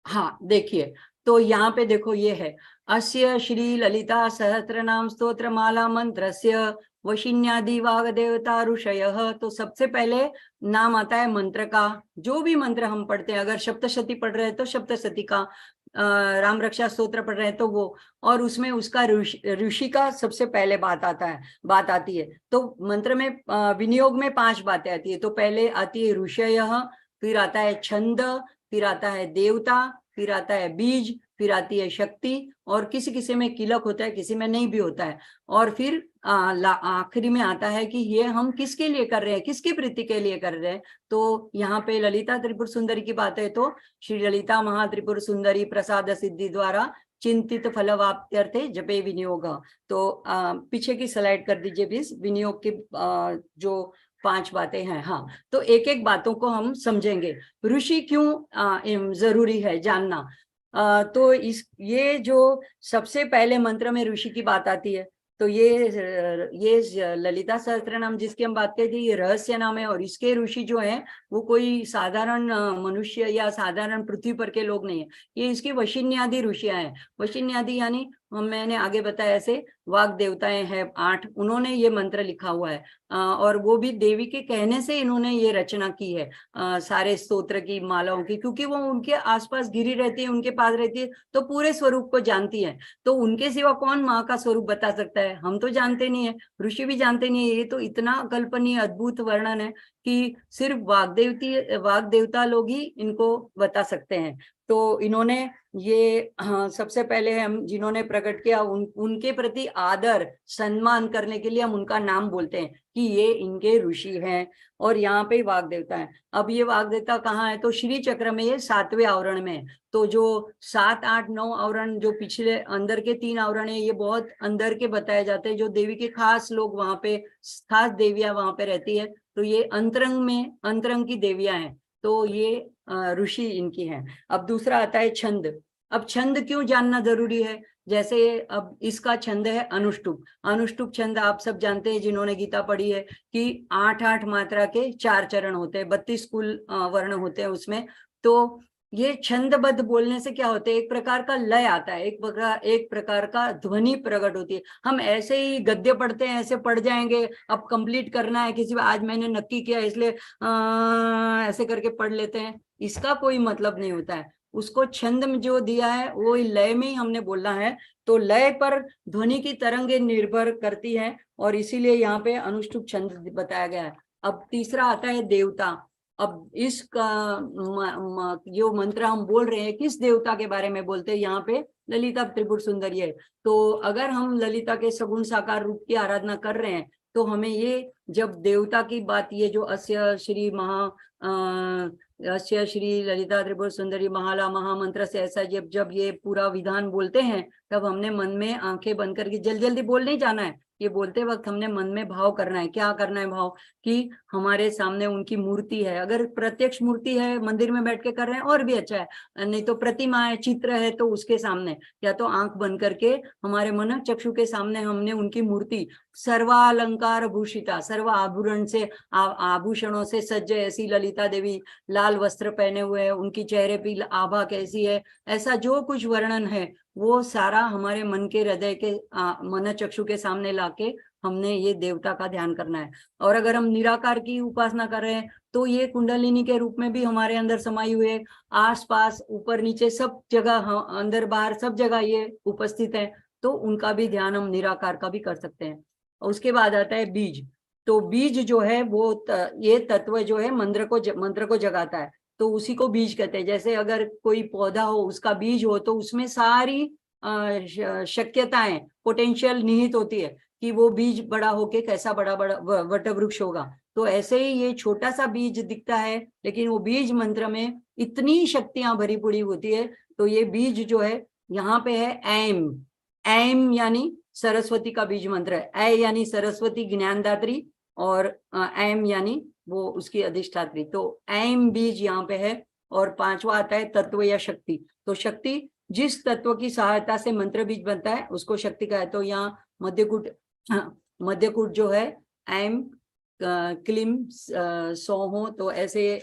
हाँ देखिए, तो यहाँ पे देखो ये है, अस्य श्री ललिता सहस्त्र नाम स्तोत्र माला मंत्रस्य वशिन्यादि वाग देवता ऋषयः। तो सबसे पहले नाम आता है मंत्र का, जो भी मंत्र हम पढ़ते हैं, अगर सप्तशती पढ़ रहे हैं तो सप्तशती का, राम रक्षा स्तोत्र पढ़ रहे हैं तो वो, और उसमें उसका ऋषि का सबसे पहले बात आती है। तो मंत्र में विनियोग में 5 बातें आती है। तो पहले आती है ऋषयः, फिर आता है छंद, फिर आता है देवता, फिर आता है बीज, फिर आती है शक्ति, और किसी किसी में किलक होता है, किसी में नहीं भी होता है, और फिर आखिरी में आता है कि ये हम किसके लिए कर रहे हैं, किसकी प्रीति के लिए कर रहे हैं। तो यहाँ पे ललिता त्रिपुर सुंदरी की बात है, तो श्री ललिता महात्रिपुर सुंदरी प्रसाद सिद्धि द्वारा चिंतित फलवाप्त्यर्थे जपे विनियोग। तो पीछे की स्लाइड कर दीजिए प्लीज, विनियोग की जो 5 बातें हैं। हाँ, तो एक एक बातों को हम समझेंगे। ऋषि क्यों जरूरी है जानना, तो ये जो सबसे पहले मंत्र में ऋषि की बात आती है, तो ये ललिता सहस्त्र नाम जिसकी हम बात करते हैं, ये रहस्य नाम है, और इसके ऋषि जो है वो कोई साधारण मनुष्य या साधारण पृथ्वी पर के लोग नहीं है, ये इसकी वशिन्यादि ऋषियां हैं। वशिन्यादि यानी मैंने आगे बताया ऐसे वाग देवताएं हैं 8, उन्होंने ये मंत्र लिखा हुआ है, और वो भी देवी के कहने से इन्होंने ये रचना की है सारे स्तोत्र की मालाओं की, क्योंकि वो उनके आसपास घिरी रहती है, उनके पास रहती है, तो पूरे स्वरूप को जानती है। तो उनके सिवा कौन माँ का स्वरूप बता सकता है, हम तो जानते नहीं है, ऋषि भी जानते नहीं है। ये तो इतना कल्पनीय अद्भुत वर्णन है कि सिर्फ वाग देवता लोग ही इनको बता सकते हैं। तो इन्होंने ये सबसे पहले हम जिन्होंने प्रकट किया उनके प्रति आदर सम्मान करने के लिए हम उनका नाम बोलते हैं कि ये इनके ऋषि हैं, और यहाँ पे वाग देवता है। अब ये वाग देवता कहाँ है, तो श्री चक्र में, ये 7वें आवरण में है। तो जो 7, 8, 9 आवरण जो पिछले अंदर के 3 आवरण है, ये बहुत अंदर के बताए जाते हैं, जो देवी के खास लोग वहां पे, खास देवियां वहां पे रहती है। तो ये अंतरंग में, अंतरंग की देवियां हैं, तो ये ऋषि इनकी हैं। अब दूसरा आता है छंद। अब छंद क्यों जानना जरूरी है, जैसे अब इसका छंद है अनुष्टुप। अनुष्टुप छंद आप सब जानते हैं जिन्होंने गीता पढ़ी है कि 8-8 मात्रा के 4 चरण होते हैं, 32 कुल वर्ण होते हैं उसमें। तो ये छंदबद्ध बोलने से क्या होता है, एक प्रकार का लय आता है, एक प्रकार का ध्वनि प्रकट होती है। हम ऐसे ही गद्य पढ़ते हैं, ऐसे पढ़ जाएंगे, अब कंप्लीट करना है किसी, आज मैंने नक्की किया इसलिए ऐसे करके पढ़ लेते हैं, इसका कोई मतलब नहीं होता है। उसको छंद में जो दिया है वो लय में ही हमने बोलना है, तो लय पर ध्वनि की तरंगे निर्भर करती है, और इसीलिए यहाँ पे अनुष्टुप छंद बताया गया है। अब तीसरा आता है देवता। अब इसका जो मंत्र हम बोल रहे हैं किस देवता के बारे में बोलते हैं, यहाँ पे ललिता त्रिपुर सुंदरी है। तो अगर हम ललिता के सगुण साकार रूप की आराधना कर रहे हैं, तो हमें ये जब देवता की बात, ये जो अस्य श्री ललिता त्रिपुर सुंदरी महाला महामंत्र से ऐसा जब ये पूरा विधान बोलते हैं, तब हमने मन में आंखें बंद करके, जल्दी बोल नहीं जाना है, ये बोलते वक्त हमने मन में भाव करना है। क्या करना है भाव, कि हमारे सामने उनकी मूर्ति है, अगर प्रत्यक्ष मूर्ति है मंदिर में बैठ के कर रहे हैं और भी अच्छा है, नहीं तो प्रतिमा है, चित्र है, तो उसके सामने या तो आंख बंद करके हमारे मन चक्षु के सामने हमने उनकी मूर्ति सर्वालंकार भूषिता, सर्व आभूषण से आभूषणों से सज्ज ऐसी ललिता देवी, लाल वस्त्र पहने हुए है, उनकी चेहरे पे आभा कैसी है, ऐसा जो कुछ वर्णन है वो सारा हमारे मन के हृदय के मन चक्षु के सामने लाके हमने ये देवता का ध्यान करना है। और अगर हम निराकार की उपासना कर रहे हैं तो ये कुंडलिनी के रूप में भी हमारे अंदर समाई हुए है, आस पास ऊपर नीचे सब जगह, अंदर बाहर सब जगह ये उपस्थित है, तो उनका भी ध्यान हम निराकार का भी कर सकते हैं। उसके बाद आता है बीज। तो बीज जो है वो ये तत्व जो है मंत्र को जगाता है। तो उसी को बीज कहते हैं। जैसे अगर कोई पौधा हो, उसका बीज हो, तो उसमें सारी शक्यताएं, पोटेंशियल निहित होती है कि वो बीज बड़ा होके कैसा बड़ा बड़ा वट वृक्ष होगा। तो ऐसे ही ये छोटा सा बीज दिखता है, लेकिन वो बीज मंत्र में इतनी शक्तियां भरी पड़ी होती है। तो ये बीज जो है यहाँ पे है ऐम। ऐम यानी सरस्वती का बीज मंत्र है। ऐ यानी सरस्वती ज्ञानदात्री, और ऐम यानी वो उसकी अधिष्ठात्री। तो ऐम बीज यहाँ पे है। और पांचवा आता है तत्व या शक्ति। तो शक्ति, जिस तत्व की सहायता से मंत्र बीज बनता है उसको शक्ति का है। तो यहाँ मध्यकूट, मध्यकूट जो है ऐम क्लीम सौहो, तो ऐसे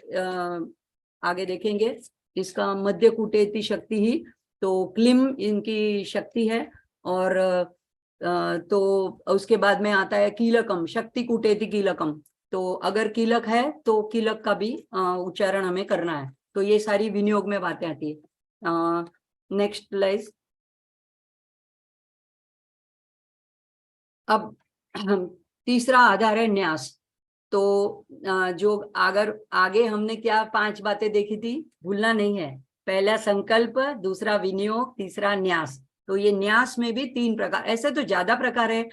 आगे देखेंगे इसका मध्यकूटेति शक्ति ही, तो क्लीम इनकी शक्ति है। और तो उसके बाद में आता है कीलकम, शक्ति कूटेति कीलकम। तो अगर कीलक है तो कीलक का भी उच्चारण हमें करना है। तो ये सारी विनियोग में बातें आती है। Next please. अब तीसरा आधार है न्यास। तो जो अगर आगे हमने क्या 5 बातें देखी थी, भूलना नहीं है। पहला संकल्प, दूसरा विनियोग, तीसरा न्यास। तो ये न्यास में भी 3 प्रकार, ऐसे तो ज्यादा प्रकार है,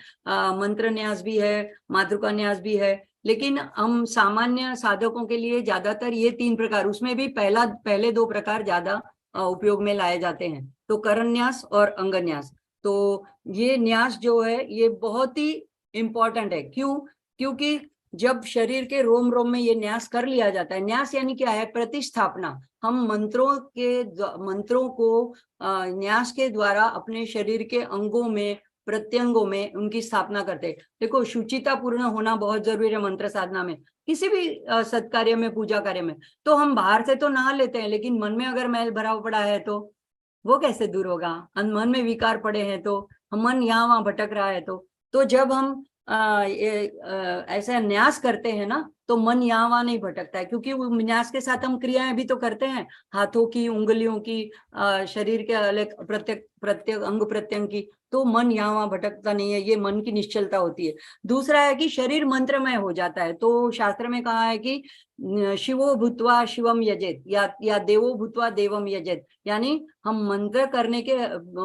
मंत्र न्यास भी है, मातृका न्यास भी है, लेकिन हम सामान्य साधकों के लिए ज्यादातर ये 3 प्रकार, उसमें भी पहले 2 प्रकार ज्यादा उपयोग में लाए जाते हैं। तो करण न्यास और अंग न्यास। तो ये न्यास जो है ये बहुत ही इंपॉर्टेंट है। क्यों? क्योंकि जब शरीर के रोम रोम में ये न्यास कर लिया जाता है, न्यास यानी क्या है? प्रतिस्थापना। हम मंत्रों को न्यास के द्वारा अपने शरीर के अंगों में, प्रत्यंगों में उनकी स्थापना करते हैं। देखो, शुचिता पूर्ण होना बहुत जरूरी है मंत्र साधना में, किसी भी सत्कार्य में, पूजा कार्य में। तो हम बाहर से तो नहा लेते हैं, लेकिन मन में अगर मैल भरा पड़ा है तो वो कैसे दूर होगा? मन में विकार पड़े हैं तो, मन यहाँ वहां भटक रहा है तो जब हम ऐसा न्यास करते हैं ना, तो मन यहाँ वहां नहीं भटकता है। क्योंकि वो न्यास के साथ हम क्रियाएं भी तो करते हैं, हाथों की, उंगलियों की, शरीर के अलग प्रत्येक अंग प्रत्यंग की। तो मन यहाँ वहां भटकता नहीं है, ये मन की निश्चलता होती है। दूसरा है कि शरीर मंत्रमय हो जाता है। तो शास्त्र में कहा है कि शिवो भूत्वा शिवम यजेत, या देवो भूत्वा देवम यजेत। यानी हम मंत्र करने के,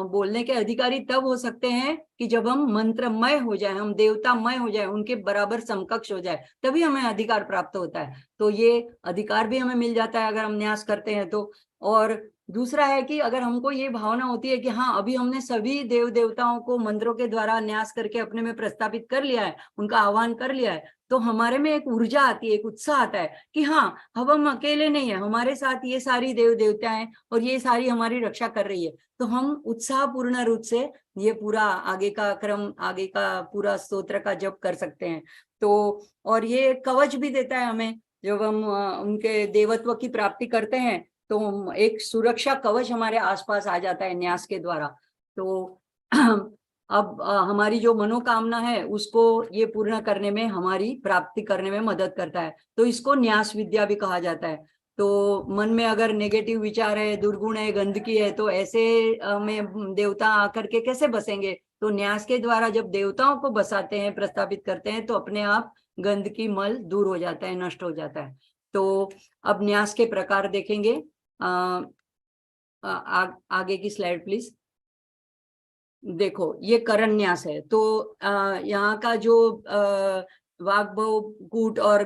बोलने के अधिकारी तब हो सकते हैं कि जब हम मंत्रमय हो जाए, हम देवतामय हो जाए, उनके बराबर समकक्ष हो जाए, तभी हमें अधिकार प्राप्त होता है। तो ये अधिकार भी हमें मिल जाता है अगर हम न्यास करते हैं तो। और दूसरा है कि अगर हमको ये भावना होती है कि हाँ, अभी हमने सभी देव देवताओं को मंत्रों के द्वारा न्यास करके अपने में प्रस्थापित कर लिया है, उनका आह्वान कर लिया है, तो हमारे में एक ऊर्जा आती है, एक उत्साह आता है कि हाँ, अब हम अकेले नहीं है, हमारे साथ ये सारी देव देवताएं और ये सारी हमारी रक्षा कर रही है। तो हम उत्साहपूर्ण रूप से ये पूरा आगे का क्रम, आगे का पूरा स्तोत्र का जप कर सकते हैं। तो और ये कवच भी देता है हमें, जब हम उनके देवत्व की प्राप्ति करते हैं तो एक सुरक्षा कवच हमारे आसपास आ जाता है न्यास के द्वारा। तो अब हमारी जो मनोकामना है उसको ये पूर्ण करने में, हमारी प्राप्ति करने में मदद करता है। तो इसको न्यास विद्या भी कहा जाता है। तो मन में अगर नेगेटिव विचार है, दुर्गुण है, गंदगी है, तो ऐसे में देवता आकर के कैसे बसेंगे? तो न्यास के द्वारा जब देवताओं को बसाते हैं, प्रस्थापित करते हैं, तो अपने आप गंदगी, मल दूर हो जाता है, नष्ट हो जाता है। तो अब न्यास के प्रकार देखेंगे। आगे की स्लाइड प्लीज। देखो, ये करण न्यास है। तो यहाँ का जो वाग्भव कूट और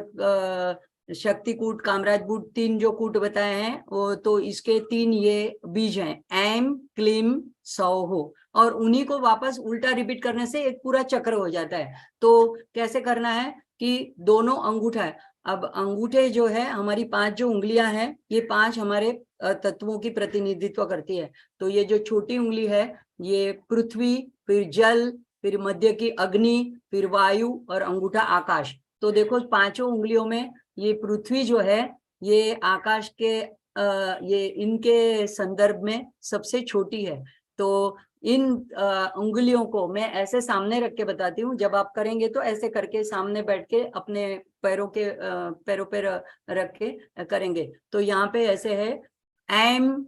शक्ति कूट, कामराज कूट, 3 जो कूट बताए हैं वो, तो इसके 3 ये बीज हैं, ऐम क्लीम सौहो। और उन्हीं को वापस उल्टा रिपीट करने से एक पूरा चक्र हो जाता है। तो कैसे करना है कि दोनों अंगूठा है, अब अंगूठे जो है हमारी 5 जो उंगलियां हैं, ये 5 हमारे तत्वों की प्रतिनिधित्व करती है। तो ये जो छोटी उंगली है ये पृथ्वी, फिर जल, फिर मध्य की अग्नि, फिर वायु और अंगूठा आकाश। तो देखो 5 उंगलियों में ये पृथ्वी जो है ये आकाश के ये इनके संदर्भ में सबसे छोटी है। तो इन उंगलियों को मैं ऐसे सामने रख के बताती हूँ, जब आप करेंगे तो ऐसे करके सामने बैठ के अपने पैरों पे रख के करेंगे। तो यहाँ पे ऐसे है, ऐम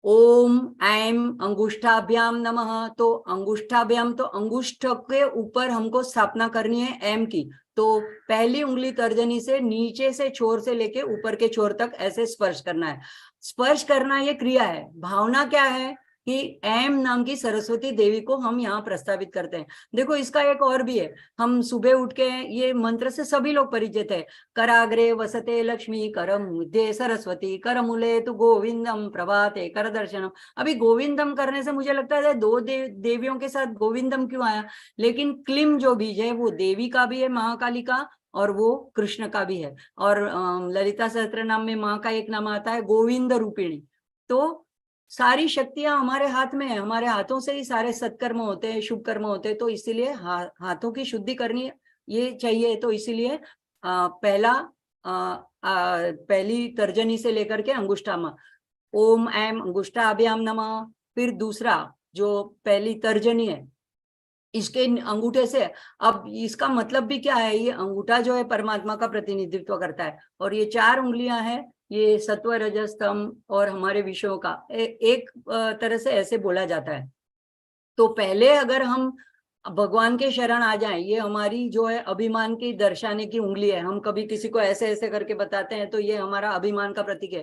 ओम ऐम अंगुष्ठाभ्याम नमः। तो अंगुष्ठाभ्याम, तो अंगुष्ठ के ऊपर हमको स्थापना करनी है ऐम की। तो पहली उंगली तर्जनी से नीचे से छोर से लेके ऊपर के छोर तक ऐसे स्पर्श करना है। स्पर्श करना ये क्रिया है। भावना क्या है कि एम नाम की सरस्वती देवी को हम यहाँ प्रस्तावित करते हैं। देखो इसका एक और भी है, हम सुबह उठ के ये मंत्र से सभी लोग परिचित है। कराग्रे वसते लक्ष्मी, करम मध्ये सरस्वती, करमूले तु गोविंदम, प्रभाते कर दर्शनम। अभी गोविंदम करने से मुझे लगता है दो देवियों के साथ गोविंदम क्यों आया, लेकिन क्लीम जो बीज है वो देवी का भी है, महाकाली का, और वो कृष्ण का भी है। और ललिता सहस्त्र नाम में माँ का एक नाम आता है गोविंद रूपिणी। तो सारी शक्तियां हमारे हाथ में है, हमारे हाथों से ही सारे सत्कर्म होते हैं, शुभ कर्म होते हैं। तो इसीलिए हाथों की शुद्धि करनी ये चाहिए। तो इसीलिए पहली तर्जनी से लेकर के अंगुष्ठामा ओम ऐम अंगुष्ठाभ्याम नमः। फिर दूसरा जो पहली तर्जनी है इसके अंगूठे से, अब इसका मतलब भी क्या है, ये अंगूठा जो है परमात्मा का प्रतिनिधित्व करता है, और ये 4 उंगलियां हैं ये सत्व रजस तम और हमारे विषयों का एक तरह से ऐसे बोला जाता है। तो पहले अगर हम भगवान के शरण आ जाएं, ये हमारी जो है अभिमान की दर्शाने की उंगली है। हम कभी किसी को ऐसे ऐसे करके बताते हैं तो ये हमारा अभिमान का प्रतीक है।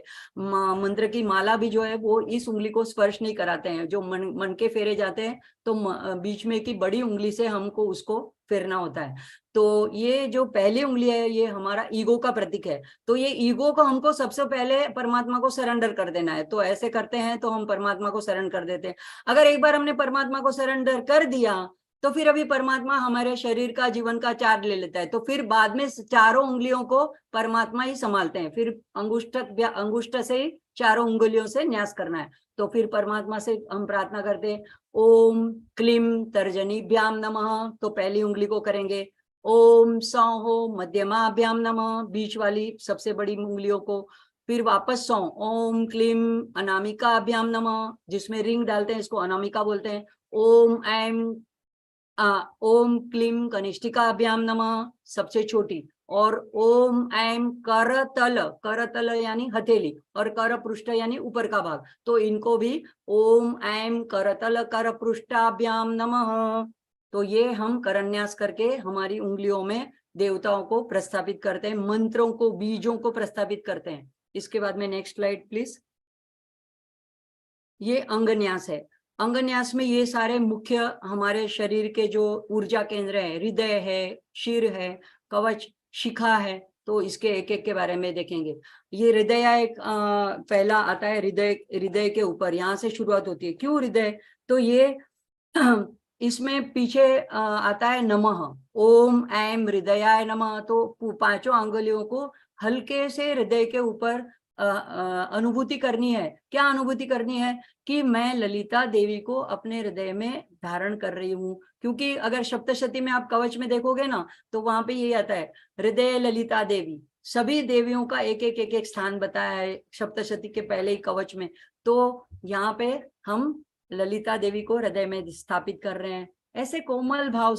मंत्र की माला भी जो है वो इस उंगली को स्पर्श नहीं कराते हैं। जो मन के फेरे जाते हैं तो बीच में की बड़ी उंगली से हमको उसको फेरना होता है। तो ये जो पहली उंगली है ये हमारा ईगो का प्रतीक है। तो ये ईगो को हमको सबसे पहले परमात्मा को सरेंडर कर देना है। तो ऐसे करते हैं तो हम परमात्मा को सरेंडर कर देते हैं। अगर एक बार हमने परमात्मा को सरेंडर कर दिया तो फिर अभी परमात्मा हमारे शरीर का जीवन का चार्ज ले लेता है। तो फिर बाद में 4 उंगलियों को परमात्मा ही संभालते हैं। फिर अंगुष्ठ से ही 4 उंगलियों से न्यास करना है। तो फिर परमात्मा से हम प्रार्थना करते हैं ओम क्लीम तर्जनीभ्याम नमः, तो पहली उंगली को करेंगे। ओम सौहो मध्यमाभ्याम नमः, बीच वाली सबसे बड़ी उंगलियों को। फिर वापस सौ ओम क्लीम अनामिकाभ्याम नमः, जिसमें रिंग डालते हैं इसको अनामिका बोलते हैं। ओम ऐम ओम क्लीम कनिष्ठिकाभ्याम नमः, सबसे छोटी। और ओम ऐम करतल यानी हथेली, और कर पृष्ठ यानी ऊपर का भाग। तो इनको भी ओम ऐम करतल कर पृष्ठाभ्याम नमः। तो ये हम करन्यास करके हमारी उंगलियों में देवताओं को प्रस्थापित करते हैं, मंत्रों को, बीजों को प्रस्थापित करते हैं। इसके बाद में नेक्स्ट स्लाइड प्लीज। ये अंगन्यास है। अंगन्यास में ये सारे मुख्य हमारे शरीर के जो ऊर्जा केंद्र है, हृदय है, शिर है, कवच, शिखा है। तो इसके एक एक के बारे में देखेंगे। ये हृदय एक पहला आता है, हृदय के ऊपर, यहाँ से शुरुआत होती है। क्यों हृदय? तो ये इसमें पीछे आता है नमः, ओम ऐम हृदयाय नमः। तो 5 अंगुलियों को हल्के से हृदय के ऊपर अनुभूति करनी है। क्या अनुभूति करनी है? कि मैं ललिता देवी को अपने हृदय में धारण कर रही हूँ। क्योंकि अगर सप्तशती में आप कवच में देखोगे ना तो वहां पे यही आता है, हृदय ललिता देवी। सभी देवियों का एक एक स्थान बताया है सप्तशती के पहले ही कवच में। तो यहाँ पे हम ललिता देवी को हृदय में स्थापित कर रहे हैं। ऐसे कोमल भाव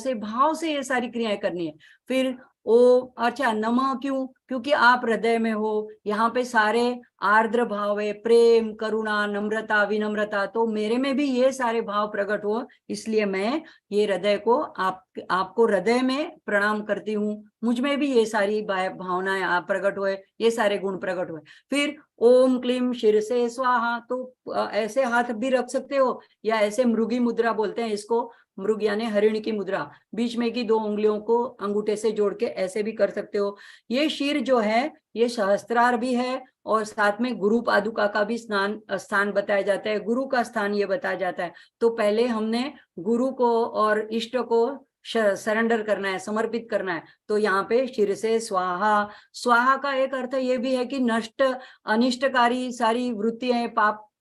से ये सारी क्रियाएं करनी है। फिर अच्छा नमः क्यों? क्योंकि आप हृदय में हो, यहाँ पे सारे आर्द्र भाव है, प्रेम, करुणा, नम्रता, विनम्रता। तो मेरे में भी ये सारे भाव प्रकट हो, इसलिए मैं ये हृदय को आपको हृदय में प्रणाम करती हूँ। मुझ में भी ये सारी भावनाएं आप प्रकट हुए, ये सारे गुण प्रकट हुए। फिर ओम क्लीम शिरसे स्वाहा, तो ऐसे हाथ भी रख सकते हो, या ऐसे मृगी मुद्रा बोलते हैं इसको, मृग यानी हरिण की मुद्रा, बीच में की 2 उंगलियों को अंगूठे से जोड़ के ऐसे भी कर सकते हो। ये शीर जो है ये सहस्त्रार भी है, और साथ में गुरु पादुका का भी स्थान बताया जाता है, गुरु का स्थान ये बताया जाता है। तो पहले हमने गुरु को और इष्ट को सरेंडर करना है, समर्पित करना है। तो यहाँ पे शिर से स्वाहा, स्वाहा का एक अर्थ ये भी है कि नष्ट अनिष्टकारी सारी वृत्तियां,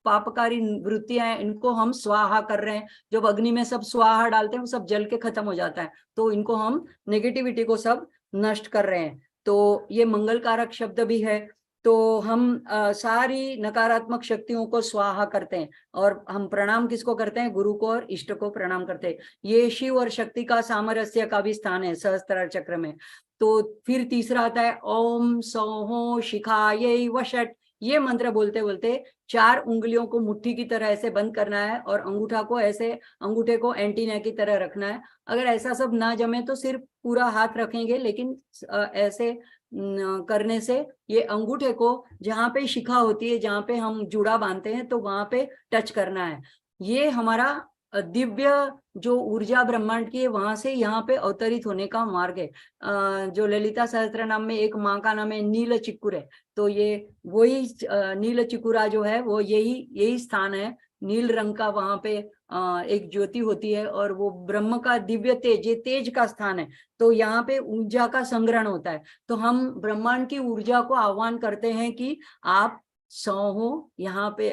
पापकारी वृत्तियां हैं, इनको हम स्वाहा कर रहे हैं। जब अग्नि में सब स्वाहा डालते हैं वो सब जल के खत्म हो जाता है, तो इनको हम नेगेटिविटी को सब नष्ट कर रहे हैं। तो ये मंगलकारक शब्द भी है। तो हम सारी नकारात्मक शक्तियों को स्वाहा करते हैं, और हम प्रणाम किसको करते हैं? गुरु को और इष्ट को प्रणाम करते हैं। ये शिव और शक्ति का सामरस्य का भी स्थान है सहस्त्रार चक्र में। तो फिर तीसरा आता है ओम सौहो शिखायै वषट। ये मंत्र बोलते बोलते 4 उंगलियों को मुट्ठी की तरह ऐसे बंद करना है और अंगूठा को ऐसे, अंगूठे को एंटीना की तरह रखना है। अगर ऐसा सब ना जमे तो सिर्फ पूरा हाथ रखेंगे, लेकिन ऐसे करने से ये अंगूठे को जहाँ पे शिखा होती है, जहाँ पे हम जुड़ा बांधते हैं, तो वहां पे टच करना है। ये हमारा दिव्य जो ऊर्जा ब्रह्मांड की है वहां से यहाँ पे अवतरित होने का मार्ग है। जो ललिता सहस्त्र नाम में एक माँ का नाम है नील चिकुर है, तो ये वही नील चिकुरा जो है वो यही स्थान है। नील रंग का वहां पे एक ज्योति होती है और वो ब्रह्म का दिव्य तेज, ये तेज का स्थान है। तो यहाँ पे ऊर्जा का संग्रहण होता है। तो हम ब्रह्मांड की ऊर्जा को आह्वान करते हैं कि आप सौहो यहाँ पे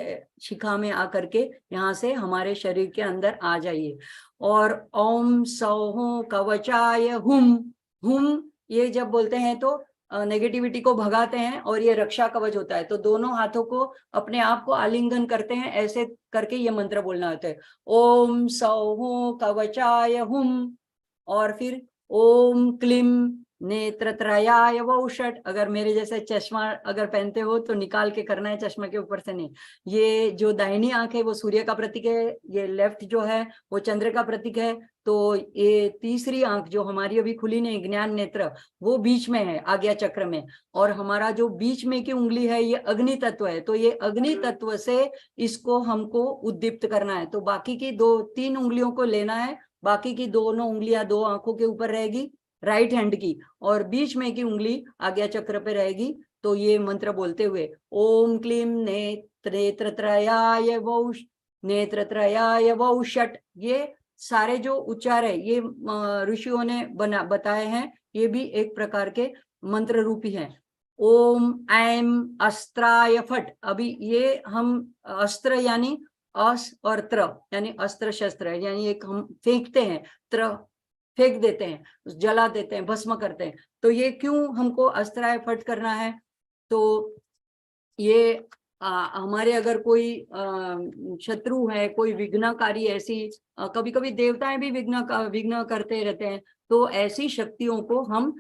शिखा में आकर के यहाँ से हमारे शरीर के अंदर आ जाइए। और ओम सौहो कवचाय हुम, हुम ये जब बोलते हैं तो नेगेटिविटी को भगाते हैं और ये रक्षा कवच होता है। तो दोनों हाथों को अपने आप को आलिंगन करते हैं, ऐसे करके ये मंत्र बोलना होता है, ओम सौहो कवचाय हुम। और फिर ओम क्लीम नेत्रत्रयाय वौषट। अगर मेरे जैसे चश्मा अगर पहनते हो तो निकाल के करना है, चश्मा के ऊपर से नहीं। ये जो दाहिनी आंख है वो सूर्य का प्रतीक है, ये लेफ्ट जो है वो चंद्र का प्रतीक है। तो ये तीसरी आंख जो हमारी अभी खुली नहीं, ज्ञान नेत्र, वो बीच में है आज्ञा चक्र में। और हमारा जो बीच में की उंगली है ये अग्नि तत्व है, तो ये अग्नि तत्व से इसको हमको उद्दीप्त करना है। तो बाकी की 2-3 उंगलियों को लेना है, बाकी की दोनों उंगलियां 2 आंखों के ऊपर रहेगी राइट हैंड की, और बीच में की उंगली आज्ञा चक्र पे रहेगी। तो ये मंत्र बोलते हुए ओम क्लीम नेत्रत्रयाय वौष, नेत्रत्रयाय वौषट, ये सारे जो उच्चार है ये ऋषियों ने बताए हैं, ये भी एक प्रकार के मंत्र रूपी हैं। ओम ऐम अस्त्राय फट। अभी ये हम अस्त्र यानी अस और त्र यानी अस्त्र शस्त्र, यानी एक हम फेंकते हैं, त्र फेंक देते हैं, जला देते हैं, भस्म करते हैं। तो ये क्यों हमको अस्त्राय फट करना है? तो ये हमारे अगर कोई शत्रु है, कोई विघ्नकारी, ऐसी कभी कभी देवताएं भी विघ्न करते रहते हैं, तो ऐसी शक्तियों को हम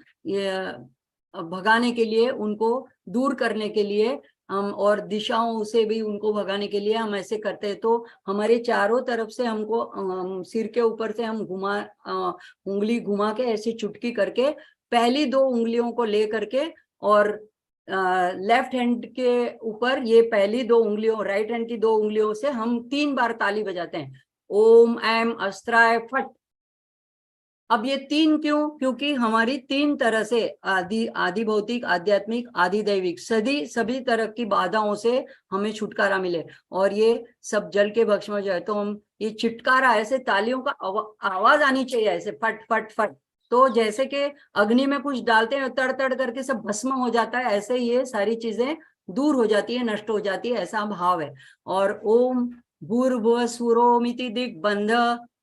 भगाने के लिए, उनको दूर करने के लिए हम, और दिशाओं से भी उनको भगाने के लिए हम ऐसे करते हैं। तो हमारे चारों तरफ से हमको सिर के ऊपर से हम उंगली घुमा के ऐसी चुटकी करके पहली 2 उंगलियों को ले करके, और लेफ्ट हैंड के ऊपर ये पहली 2 उंगलियों, राइट हैंड की 2 उंगलियों से हम 3 बार ताली बजाते हैं, ओम ऐम अस्त्राय फट। अब ये 3 क्यों? क्योंकि हमारी 3 तरह से आदि भौतिक, आध्यात्मिक, आदि दैविक, सभी तरह की बाधाओं से हमें छुटकारा मिले और ये सब जल के भस्म हो जाए। तो हम ये चिटकारा, ऐसे तालियों का आवाज आनी चाहिए, ऐसे फट फट फट। तो जैसे कि अग्नि में कुछ डालते हैं, तड़ तड़ करके सब भस्म हो जाता है, ऐसे ये सारी चीजें दूर हो जाती है, नष्ट हो जाती है, ऐसा भाव है। और ओम भूर्भुवः स्वरोमिति दिग्बंध,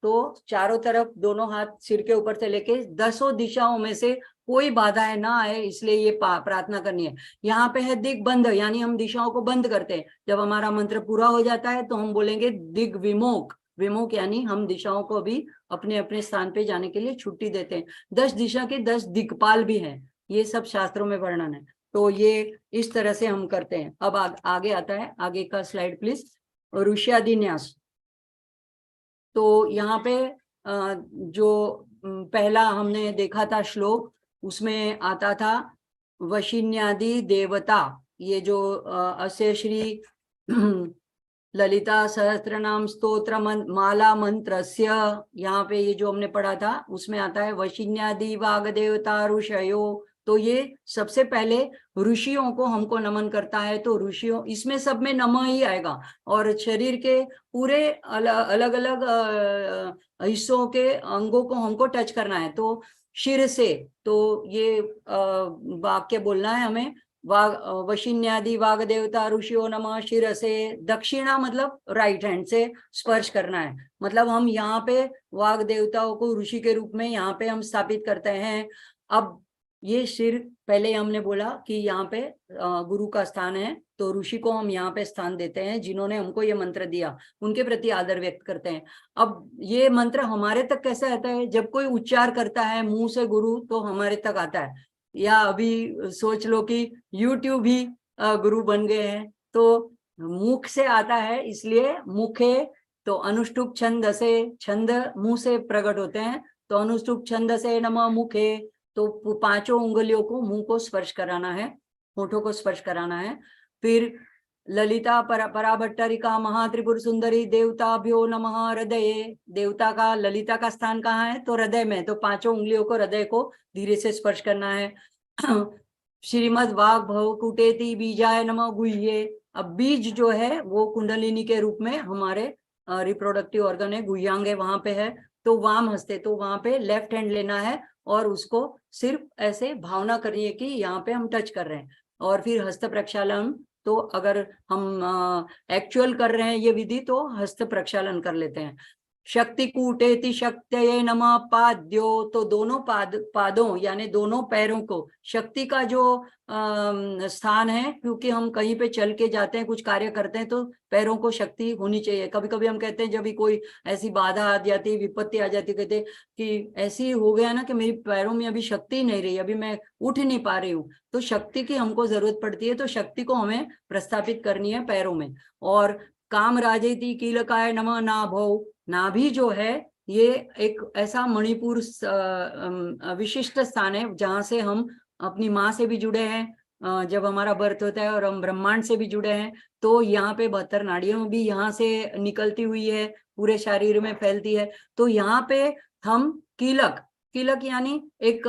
तो चारों तरफ दोनों हाथ सिर के ऊपर से लेके 10 दिशाओं में से कोई बाधाएं ना आए, इसलिए ये प्रार्थना करनी है। यहाँ पे है दिग्बंध, यानी हम दिशाओं को बंद करते हैं। जब हमारा मंत्र पूरा हो जाता है तो हम बोलेंगे दिग विमोक। विमोक यानी हम दिशाओं को भी अपने अपने स्थान पे जाने के लिए छुट्टी देते हैं। 10 दिशा के 10 दिक्पाल भी हैं, ये सब शास्त्रों में वर्णन है। तो ये इस तरह से हम करते हैं। अब आगे आता है, आगे का स्लाइड प्लीज, ऋष्यादिन्यास। तो यहाँ पे जो पहला हमने देखा था श्लोक, उसमें आता था वशिन्यादि देवता, ये जो अस्य श्री ललिता सहस्त्रनाम स्तोत्र माला मंत्रस्य, यहाँ पे ये जो हमने पढ़ा था उसमें आता है वशिन्यादि वाग देवता ऋषयो। तो ये सबसे पहले ऋषियों को हमको नमन करता है। तो ऋषियों, इसमें सब में नमः ही आएगा, और शरीर के पूरे अलग अलग हिस्सों के अंगों को हमको टच करना है। तो शिर से, तो ये वाक्य बोलना है हमें, वशिन्यादि वाग देवता ऋषियो नमः शिर से। दक्षिणा मतलब राइट हैंड से स्पर्श करना है, मतलब हम यहाँ पे वाग देवताओं को ऋषि के रूप में यहाँ पे हम स्थापित करते हैं। अब ये सिर, पहले हमने बोला कि यहाँ पे गुरु का स्थान है, तो ऋषि को हम यहाँ पे स्थान देते हैं, जिन्होंने हमको ये मंत्र दिया, उनके प्रति आदर व्यक्त करते हैं। अब ये मंत्र हमारे तक कैसे आता है? जब कोई उच्चार करता है मुंह से गुरु, तो हमारे तक आता है। या अभी सोच लो कि YouTube ही गुरु बन गए हैं, तो मुख से आता है, इसलिए मुखे। तो अनुष्टुप छंद से, छंद मुंह से प्रकट होते हैं, तो अनुष्टुप छंद से नमः मुखे। तो पांचों उंगलियों को मुंह को स्पर्श कराना है, होठों को स्पर्श कराना है। फिर ललिता पराभट्टरिका महात्रिपुर सुंदरी देवताभ्यो नमः हृदये। देवता का, ललिता का स्थान कहाँ है? तो हृदय में। तो पांचों उंगलियों को, हृदय को धीरे से स्पर्श करना है। श्रीमद वाग भव कुटेति बीजाय नमः गुह्ये। अब बीज जो है वो कुंडलिनी के रूप में हमारे रिप्रोडक्टिव ऑर्गन है, गुह्यांग है, वहां पे है। तो वाम हस्ते, तो वहां पे लेफ्ट हैंड लेना है और उसको सिर्फ ऐसे भावना करनी है कि यहाँ पे हम टच कर रहे हैं। और फिर हस्त प्रक्षालन, तो अगर हम एक्चुअल कर रहे हैं ये विधि तो हस्त प्रक्षालन कर लेते हैं। शक्ति कूटेति शक्तये नमः पाद्यो। तो दोनों पादों यानी दोनों पैरों को, शक्ति का जो स्थान है, क्योंकि हम कहीं पे चल के जाते हैं, कुछ कार्य करते हैं, तो पैरों को शक्ति होनी चाहिए। कभी कभी हम कहते हैं जब भी कोई ऐसी बाधा आ जाती, विपत्ति आ जाती, कहते कि ऐसी हो गया ना कि मेरी पैरों में अभी शक्ति नहीं रही, अभी मैं उठ नहीं पा रही हूँ, तो शक्ति की हमको जरूरत पड़ती है। तो शक्ति को हमें प्रस्थापित करनी है पैरों में। और काम राजेति कीलकाय नमः नाभौ। नाभि जो है ये एक ऐसा मणिपुर विशिष्ट स्थान है जहां से हम अपनी माँ से भी जुड़े हैं, जब हमारा बर्थ होता है, और हम ब्रह्मांड से भी जुड़े हैं। तो यहाँ पे 72 नाड़ियां भी यहाँ से निकलती हुई है, पूरे शरीर में फैलती है। तो यहाँ पे हम कीलक, कीलक यानी एक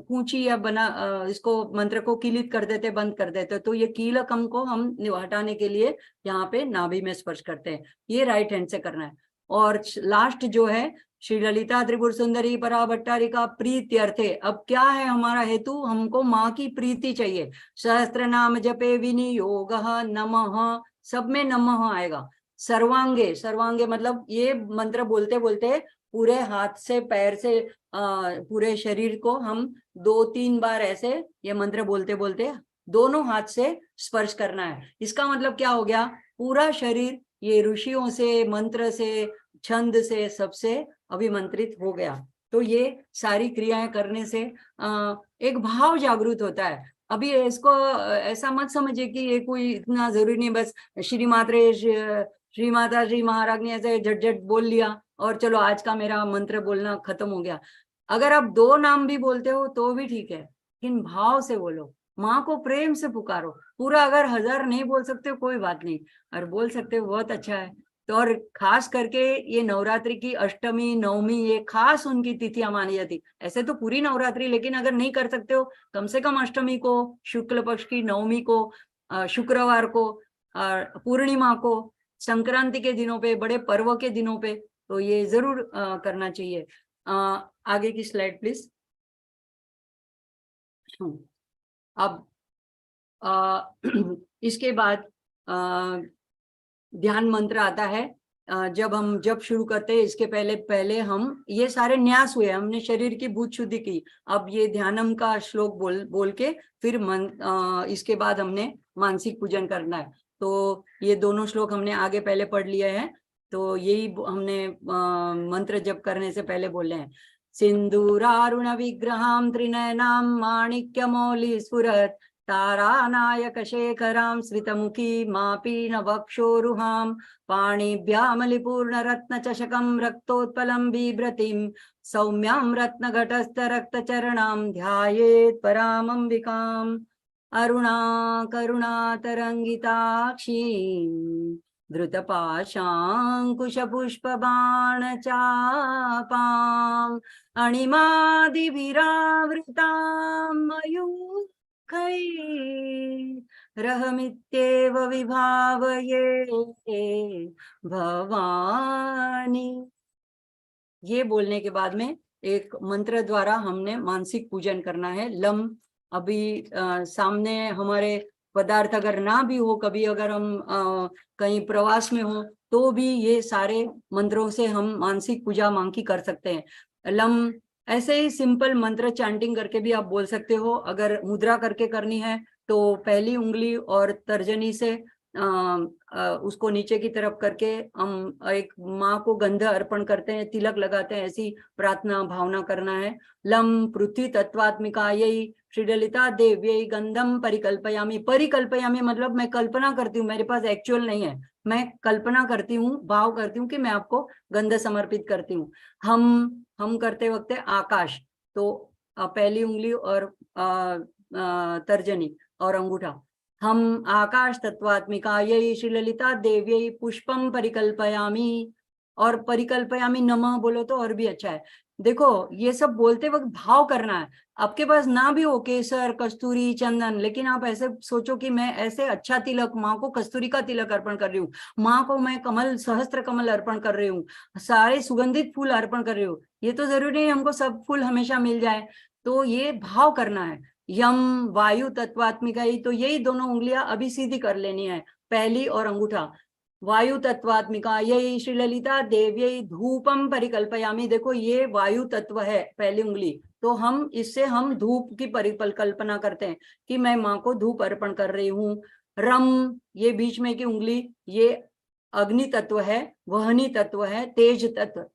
कूंची या बना, इसको मंत्र को कीलित कर देते, बंद कर देते। तो ये कीलक हमको हम हटाने के लिए यहाँ पे नाभि में स्पर्श करते हैं। ये राइट हैंड से करना है। और लास्ट जो है श्री ललिता त्रिपुर सुंदरी पराभट्टारिका प्रीत्यर्थे। अब क्या है हमारा हेतु? हमको माँ की प्रीति चाहिए। सहस्त्र नाम जपे विनियोग नमः, सब में नमः आएगा। सर्वांगे, सर्वांगे मतलब ये मंत्र बोलते बोलते पूरे हाथ से, पैर से, पूरे शरीर को हम 2-3 बार ऐसे ये मंत्र बोलते बोलते दोनों हाथ से स्पर्श करना है। इसका मतलब क्या हो गया? पूरा शरीर ये ऋषियों से, मंत्र से, छंद से, सबसे अभिमंत्रित हो गया। तो ये सारी क्रियाएं करने से एक भाव जागृत होता है। अभी इसको ऐसा मत समझिए कि ये कोई इतना जरूरी नहीं, बस श्री माता श्री महाराज ने ऐसे झट झट बोल लिया और चलो आज का मेरा मंत्र बोलना खत्म हो गया। अगर आप 2 नाम भी बोलते हो तो भी ठीक है, लेकिन भाव से बोलो, माँ को प्रेम से पुकारो। पूरा अगर 1000 नहीं बोल सकते हो कोई बात नहीं, और बोल सकते हो बहुत अच्छा है। तो और खास करके ये नवरात्रि की अष्टमी, नवमी, ये खास उनकी तिथियां मानी जाती। ऐसे तो पूरी नवरात्रि, लेकिन अगर नहीं कर सकते हो कम से कम अष्टमी को, शुक्ल पक्ष की नवमी को, शुक्रवार को, पूर्णिमा को, संक्रांति के दिनों पे, बड़े पर्व के दिनों पे, तो ये जरूर करना चाहिए। आगे की स्लाइड प्लीज। अब इसके बाद ध्यान मंत्र आता है। जब हम जब शुरू करते हैं, इसके पहले हम ये सारे न्यास हुए, हमने शरीर की भूत शुद्धि की। अब ये ध्यानम का श्लोक बोल के फिर इसके बाद हमने मानसिक पूजन करना है। तो ये दोनों श्लोक हमने आगे पहले पढ़ लिए हैं, तो यही हमने मंत्र जप करने से पहले बोले हैं। सिंदूरारुण विग्रहां त्रिनयनां माणिक्यमौलि स्फुरत् तारानायक शेखरां स्मितमुखी मापीन वक्षोरुहां पाणिभ्यामलिपूर्ण रत्न चषकं रक्तोत्पलं बिभ्रतीं सौम्यां रत्नघटस्थ रक्तचरणां ध्यायेत् परामंबिकाम् अरुणा करुणातरंगिताक्षीं धृतपाशाङ्कुशपुष्पबाणचापाम् अणिमादिभिरावृतां मयूखैरहमित्येव विभावये भवानी। ये बोलने के बाद में एक मंत्र द्वारा हमने मानसिक पूजन करना है। लम, अभी सामने हमारे पदार्थ अगर ना भी हो, कभी अगर हम कहीं प्रवास में हो, तो भी ये सारे मंत्रों से हम मानसिक पूजा मां की कर सकते हैं। लम ऐसे ही सिंपल मंत्र चैंटिंग करके भी आप बोल सकते हो। अगर मुद्रा करके करनी है तो पहली उंगली और तर्जनी से उसको नीचे की तरफ करके हम एक माँ को गंध अर्पण करते हैं, तिलक लगाते हैं, ऐसी प्रार्थना भावना करना है। लम पृथ्वी तत्वात्मिकायै श्री ललिता देव्यै गंधम परिकल्पयामि। परिकल्पयामि मतलब मैं कल्पना करती हूँ, मेरे पास एक्चुअल नहीं है, मैं कल्पना करती हूँ, भाव करती हूँ कि मैं आपको गंध समर्पित करती हूँ। हम करते वक्त आकाश, तो पहली उंगली और तर्जनी और अंगूठा। हम आकाश तत्वात्मिकायै श्री ललिता देव्यै पुष्पम परिकल्पयामि, और परिकल्पयामि नमः बोलो तो और भी अच्छा है। देखो ये सब बोलते वक्त भाव करना है। आपके पास ना भी हो केसर, कस्तूरी, चंदन, लेकिन आप ऐसे सोचो कि मैं ऐसे अच्छा तिलक, माँ को कस्तूरी का तिलक अर्पण कर रही हूँ, माँ को मैं कमल, सहस्त्र कमल अर्पण कर रही हूँ, सारे सुगंधित फूल अर्पण कर रही हूँ। ये तो जरूरी नहीं हमको सब फूल हमेशा मिल जाए, तो ये भाव करना है। यम वायु तत्वात्मिका, तो यही दोनों उंगलियां अभी सीधी कर लेनी है, पहली और अंगूठा। वायु तत्वात्मिका यही श्री ललिता देव्यै धूपम परिकल्पयामि। देखो ये वायु तत्व है पहली उंगली, तो हम इससे हम धूप की परिकल्पना करते हैं कि मैं माँ को धूप अर्पण कर रही हूँ। रम ये बीच में की उंगली, ये अग्नि तत्व है, वहनी तत्व है, तेज तत्व।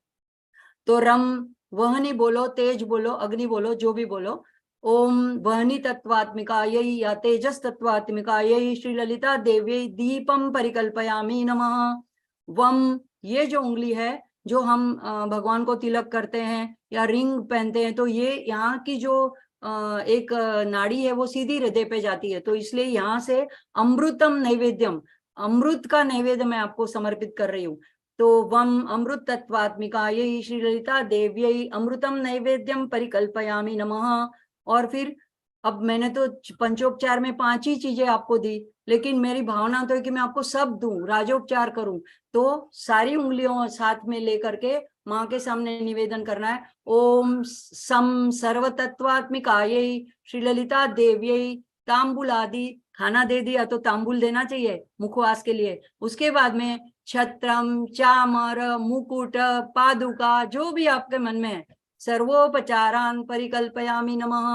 तो रम वहनी बोलो, तेज बोलो, अग्नि बोलो, जो भी बोलो। ओम वहनी तत्वात्मिकायै या तेजस तत्वात्मिकायै श्री ललिता देव्यै दीपम परिकल्पयामि नमः। वम ये जो उंगली है, जो हम भगवान को तिलक करते हैं या रिंग पहनते हैं, तो ये यहाँ की जो एक नाड़ी है वो सीधी हृदय पे जाती है, तो इसलिए यहाँ से अमृतम नैवेद्यम, अमृत का नैवेद्य मैं आपको समर्पित कर रही हूँ। तो वम अमृत तत्वात्मिकायै श्री ललिता देव्यै अमृतम नैवेद्यम परिकल्पयामि नमः। और फिर अब मैंने तो पंचोपचार में 5 ही चीजें आपको दी, लेकिन मेरी भावना तो है कि मैं आपको सब दूं, राजोपचार करूं, तो सारी उंगलियों साथ में लेकर के माँ के सामने निवेदन करना है। ओम सम सर्वतत्वात्मिकायै श्री ललिता देव्यै तांबुल आदि, खाना दे दिया तो तांबुल देना चाहिए मुखवास के लिए। उसके बाद में छत्रम, चामर, मुकुट, पादुका, जो भी आपके मन में है, सर्वोपचारान परिकल्पयामि नमः।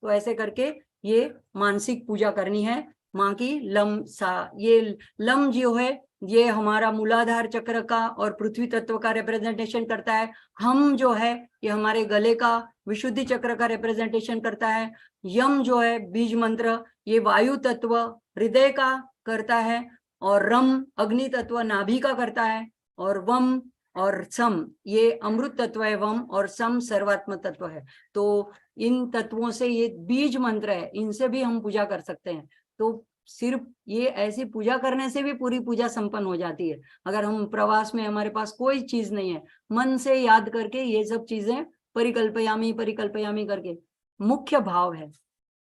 तो ऐसे करके ये मानसिक पूजा करनी है माँ की। लम सा, ये लम जो है ये हमारा मूलाधार चक्र का और पृथ्वी तत्व का रिप्रेजेंटेशन करता है। हम जो है ये हमारे गले का विशुद्धि चक्र का रिप्रेजेंटेशन करता है। यम जो है बीज मंत्र, ये वायु तत्व हृदय का करता है, और रम अग्नि तत्व नाभि का करता है, और वम और सम ये अमृत तत्व है, वम और सम सर्वात्म तत्व है। तो इन तत्वों से ये बीज मंत्र है, इनसे भी हम पूजा कर सकते हैं। तो सिर्फ ये ऐसी पूजा करने से भी पूरी पूजा संपन्न हो जाती है। अगर हम प्रवास में हमारे पास कोई चीज नहीं है, मन से याद करके ये सब चीजें परिकल्पयामी परिकल्पयामी करके, मुख्य भाव है।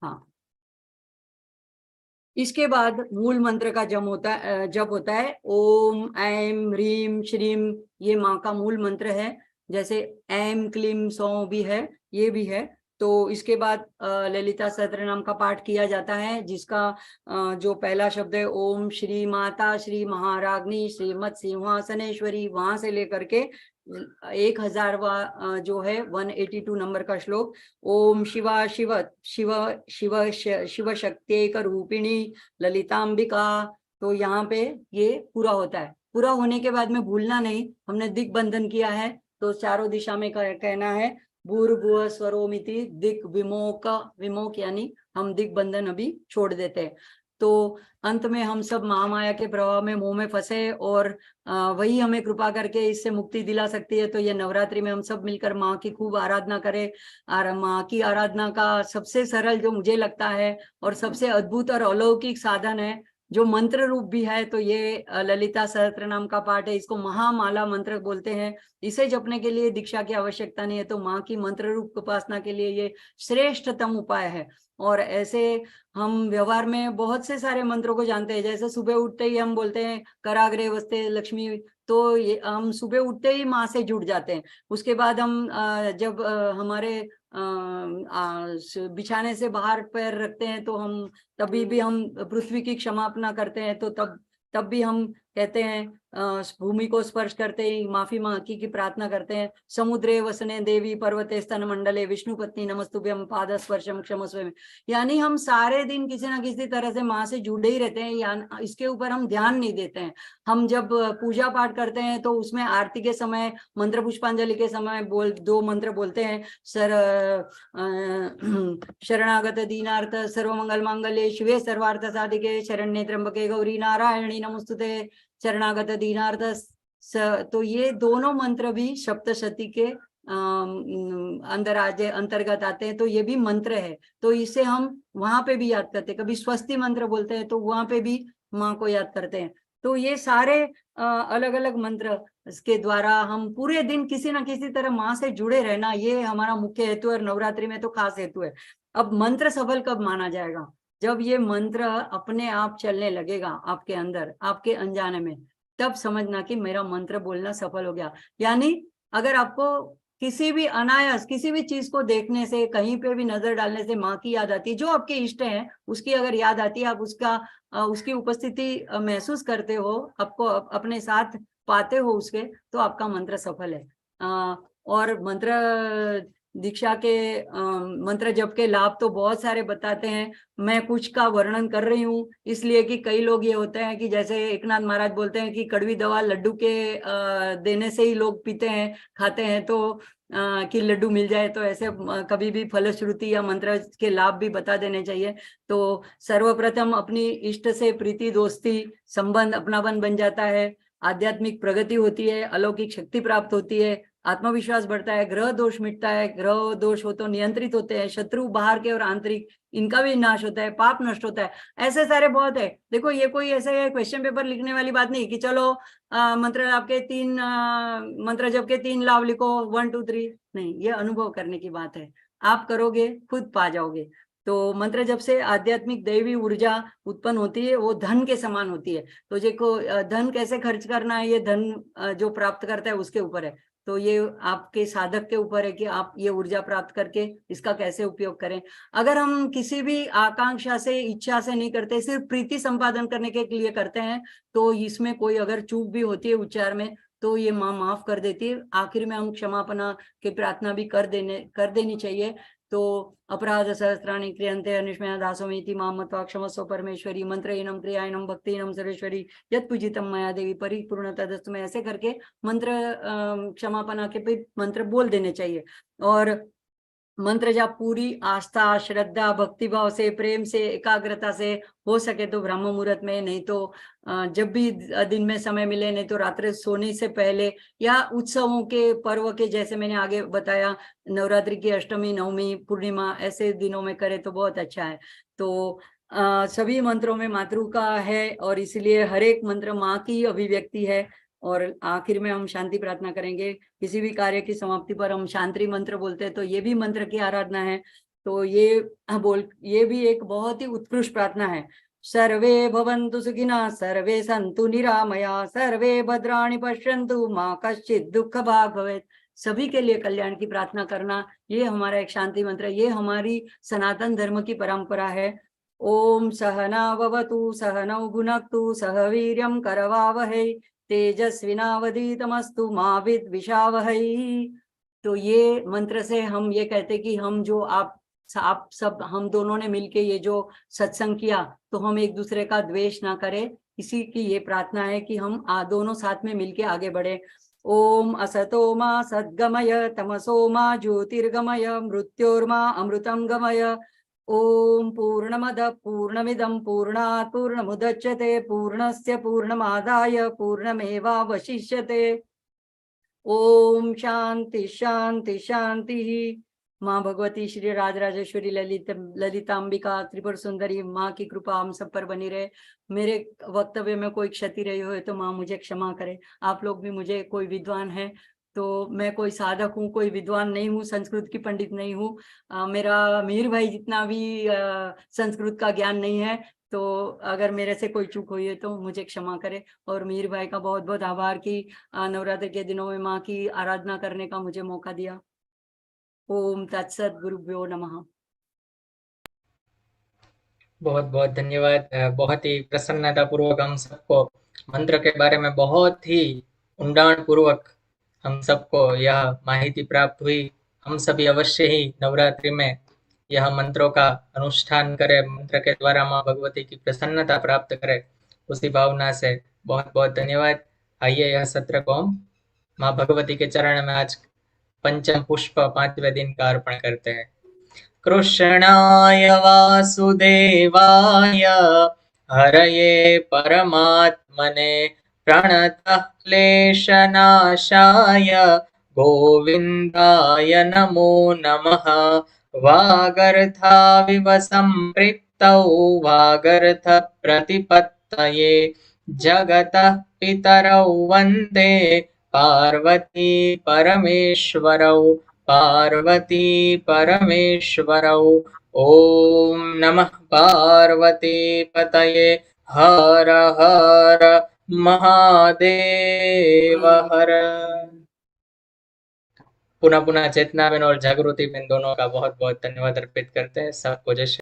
हाँ, इसके बाद मूल मंत्र का जप होता है। ओम ऐम ह्रीम श्रीम, ये माँ का मूल मंत्र है। जैसे ऐम क्लीम सौ भी है, ये भी है। तो इसके बाद ललिता सहस्त्रनाम का पाठ किया जाता है, जिसका जो पहला शब्द है ओम श्री माता श्री महाराग्नि श्रीमत सिंहासनेश्वरी, वहां से लेकर के 1000वां जो है 182 नंबर का श्लोक, ओम शिवा शिव शिव शिव शिव शक्त्येक रूपिणी ललितांबिका। तो यहाँ पे ये पूरा होता है। पूरा होने के बाद में भूलना नहीं, हमने दिग्बंधन किया है, तो चारों दिशा में कहना है भूर्भुव स्वरोमिति दिक विमोक, विमोक यानी हम दिग्बंधन अभी छोड़ देते हैं। तो अंत में हम सब महामाया के प्रभाव में मुंह में फंसे, और वही हमें कृपा करके इससे मुक्ति दिला सकती है। तो ये नवरात्रि में हम सब मिलकर माँ की खूब आराधना करें। और माँ की आराधना का सबसे सरल जो मुझे लगता है और सबसे अद्भुत और अलौकिक साधन है, जो मंत्र रूप भी है, तो ये ललिता सहस्त्रनाम का पाठ है। इसको महामाला मंत्र बोलते हैं। इसे जपने के लिए दीक्षा की आवश्यकता नहीं है, तो माँ की मंत्र रूप उपासना के लिए ये श्रेष्ठतम उपाय है। और ऐसे हम व्यवहार में बहुत से सारे मंत्रों को जानते हैं। जैसे सुबह उठते ही हम बोलते हैं कराग्रे वस्ते लक्ष्मी, तो ये हम सुबह उठते ही माँ से जुड़ जाते हैं। उसके बाद हम जब हमारे बिछाने से बाहर पैर रखते हैं, तो हम तभी भी हम पृथ्वी की क्षमापना करते हैं। तो तब भी हम कहते हैं भूमि को स्पर्श करते ही माफी मांगी की प्रार्थना करते हैं। समुद्रे वसने देवी पर्वते स्तन मंडले विष्णु पत्नी नमस्तुभ्यम पाद स्पर्शम क्षमस्व। यानी हम सारे दिन किसी ना किसी तरह से माँ से जुड़े ही रहते हैं, या इसके ऊपर हम ध्यान नहीं देते हैं। हम जब पूजा पाठ करते हैं तो उसमें आरती के समय, मंत्र पुष्पांजलि के समय दो मंत्र बोलते हैं। शरणागत दीनार्थ सर्वमंगल मांगल्ये शिवे सर्वार्थ साधिके शरण्ये त्र्यंबके गौरी नारायणी नमस्तुते शरणागत दीनार्थ। तो ये दोनों मंत्र भी सप्तशती के अंतर्गत आते हैं, तो ये भी मंत्र है। तो इसे हम वहां पे भी याद करते हैं। कभी स्वस्ति मंत्र बोलते हैं तो वहां पे भी माँ को याद करते हैं। तो ये सारे अलग अलग मंत्र के द्वारा हम पूरे दिन किसी ना किसी तरह माँ से जुड़े रहना, ये हमारा मुख्य हेतु है। और नवरात्रि में तो खास हेतु है। अब मंत्र सफल कब माना जाएगा? जब ये मंत्र अपने आप चलने लगेगा आपके अंदर, आपके अनजाने में, तब समझना कि मेरा मंत्र बोलना सफल हो गया। यानी अगर आपको किसी भी अनायास किसी भी चीज को देखने से, कहीं पे भी नजर डालने से माँ की याद आती है, जो आपके इष्ट हैं उसकी अगर याद आती है, आप उसकी उपस्थिति महसूस करते हो, आपको अपने साथ पाते हो उसके, तो आपका मंत्र सफल है। और मंत्र दीक्षा के मंत्र जप के लाभ तो बहुत सारे बताते हैं। मैं कुछ का वर्णन कर रही हूँ इसलिए कि कई लोग ये होते हैं कि जैसे एकनाथ महाराज बोलते हैं कि कड़वी दवा लड्डू के देने से ही लोग पीते हैं, खाते हैं, तो कि लड्डू मिल जाए। तो ऐसे कभी भी फलश्रुति या मंत्र के लाभ भी बता देने चाहिए। तो सर्वप्रथम अपनी इष्ट से प्रीति, दोस्ती, संबंध, अपनापन बन जाता है। आध्यात्मिक प्रगति होती है, अलौकिक शक्ति प्राप्त होती है, आत्मविश्वास बढ़ता है, ग्रह दोष मिटता है। ग्रह दोष हो तो नियंत्रित होते हैं, शत्रु बाहर के और आंतरिक इनका भी नाश होता है, पाप नष्ट होता है। ऐसे सारे बहुत है। देखो ये कोई ऐसे क्वेश्चन पेपर लिखने वाली बात नहीं कि चलो मंत्र लाभ के 3 मंत्र जप के 3 लाभ लिखो 1 2 3। नहीं, ये अनुभव करने की बात है। आप करोगे खुद पा जाओगे। तो मंत्र जप से आध्यात्मिक दैवी ऊर्जा उत्पन्न होती है, वो धन के समान होती है। तो देखो धन कैसे खर्च करना है, ये धन जो प्राप्त करता है उसके ऊपर है। तो ये आपके साधक के ऊपर है कि आप ये ऊर्जा प्राप्त करके इसका कैसे उपयोग करें। अगर हम किसी भी आकांक्षा से, इच्छा से नहीं करते, सिर्फ प्रीति संपादन करने के लिए करते हैं, तो इसमें कोई अगर चूक भी होती है उच्चार में, तो ये माँ माफ कर देती है। आखिर में हम क्षमापना की प्रार्थना भी कर देनी चाहिए। तो अपराध सहस्राणि क्रियन्ते अनिष्मया दासोमिति मां मत्वा क्षमस्व परमेश्वरी मंत्रहीनम क्रियाहीनम भक्तिहीनम सर्वेश्वरी यत् पूजितम मया देवी परिपूर्ण तदस्तु में, ऐसे करके मंत्र क्षमापना के भी मंत्र बोल देने चाहिए। और मंत्र जब पूरी आस्था, श्रद्धा, भक्तिभाव से, प्रेम से, एकाग्रता से हो सके तो ब्रह्म मुहूर्त में, नहीं तो जब भी दिन में समय मिले, नहीं तो रात्रि सोने से पहले, या उत्सवों के पर्व के, जैसे मैंने आगे बताया नवरात्रि की अष्टमी, नवमी, पूर्णिमा, ऐसे दिनों में करे तो बहुत अच्छा है। तो सभी मंत्रों में मातृ का है और इसलिए हर एक मंत्र माँ की अभिव्यक्ति है। और आखिर में हम शांति प्रार्थना करेंगे। किसी भी कार्य की समाप्ति पर हम शांति मंत्र बोलते हैं, तो ये भी मंत्र की आराधना है। तो ये भी एक बहुत ही उत्कृष्ट प्रार्थना है। सर्वे भवन्तु सुखिनः, सर्वे सन्तु निरामया, सर्वे भद्राणि पश्यन्तु, मा कश्चित् दुःख भाग् भवेत्। सभी के लिए कल्याण की प्रार्थना करना, ये हमारा एक शांति मंत्र, ये हमारी सनातन धर्म की परंपरा है। ओम सहना भवतु सहनौ भुनक्तु सह वीर्यं करवावहै तेजस्विनावधीतमस्तु मा विद्विषावहै। तो ये मंत्र से हम ये कहते कि हम जो आप सब हम दोनों ने मिलके ये जो सत्संग किया, तो हम एक दूसरे का द्वेष ना करें। इसी की ये प्रार्थना है कि हम दोनों साथ में मिलके आगे बढ़े। ओम असतो मा सद्गमय तमसो मा ज्योतिर्गमय मृत्योर्मा अमृतं गमय। ओम पूर्णमदः पूर्णमिदं पूर्णात् पूर्णमुदच्यते पूर्णस्य पूर्णमादाय पूर्णमेवावशिष्यते। ओम शांति शांति शांति। माँ भगवती श्री राजराजेश्वरी ललितांबिका त्रिपुर सुंदरी माँ की कृपा हम सब पर बनी रहे। मेरे वक्तव्य में कोई क्षति रही हो तो माँ मुझे क्षमा करे। आप लोग भी, मुझे कोई विद्वान है तो मैं कोई साधक हूँ, कोई विद्वान नहीं हूँ, संस्कृत की पंडित नहीं हूँ। मेरा मीर भाई जितना भी संस्कृत का ज्ञान नहीं है। तो अगर मेरे से कोई चूक हुई है तो मुझे क्षमा करे। और मीर भाई का बहुत बहुत आभार कि नवरात्रि के दिनों में माँ की आराधना करने का मुझे मौका दिया। ओम तत्सत गुरुभ्यो नमः। बहुत बहुत धन्यवाद। बहुत ही प्रसन्नता पूर्वक हम सबको मंत्र के बारे में बहुत ही ऊंडाण पूर्वक हम सबको यह माहिती प्राप्त हुई। हम सभी अवश्य ही नवरात्रि में यह मंत्रों का अनुष्ठान करें, मंत्र के द्वारा माँ भगवती की प्रसन्नता प्राप्त करें, उसी भावना से बहुत बहुत धन्यवाद। आइए यह सत्र को हम माँ भगवती के चरण में आज पंचम पुष्प 5वें दिन का अर्पण करते हैं। कृष्णाय वासुदेवाय हरये परमात्मने प्रणतः क्लेशनाशाय गोविन्दाय नमो नमः। वागर्थाविव सम्पृक्तौ वागर्थप्रतिपत्तये जगतः पितरौ वन्दे पार्वती परमेश्वरौ पार्वती परमेश्वरौ। ओम नमः पार्वती पतये। हर हर महादेव हर। पुनः पुनः चेतना बेन और जागृति बेन दोनों का बहुत बहुत धन्यवाद अर्पित करते हैं। सबको जय श्री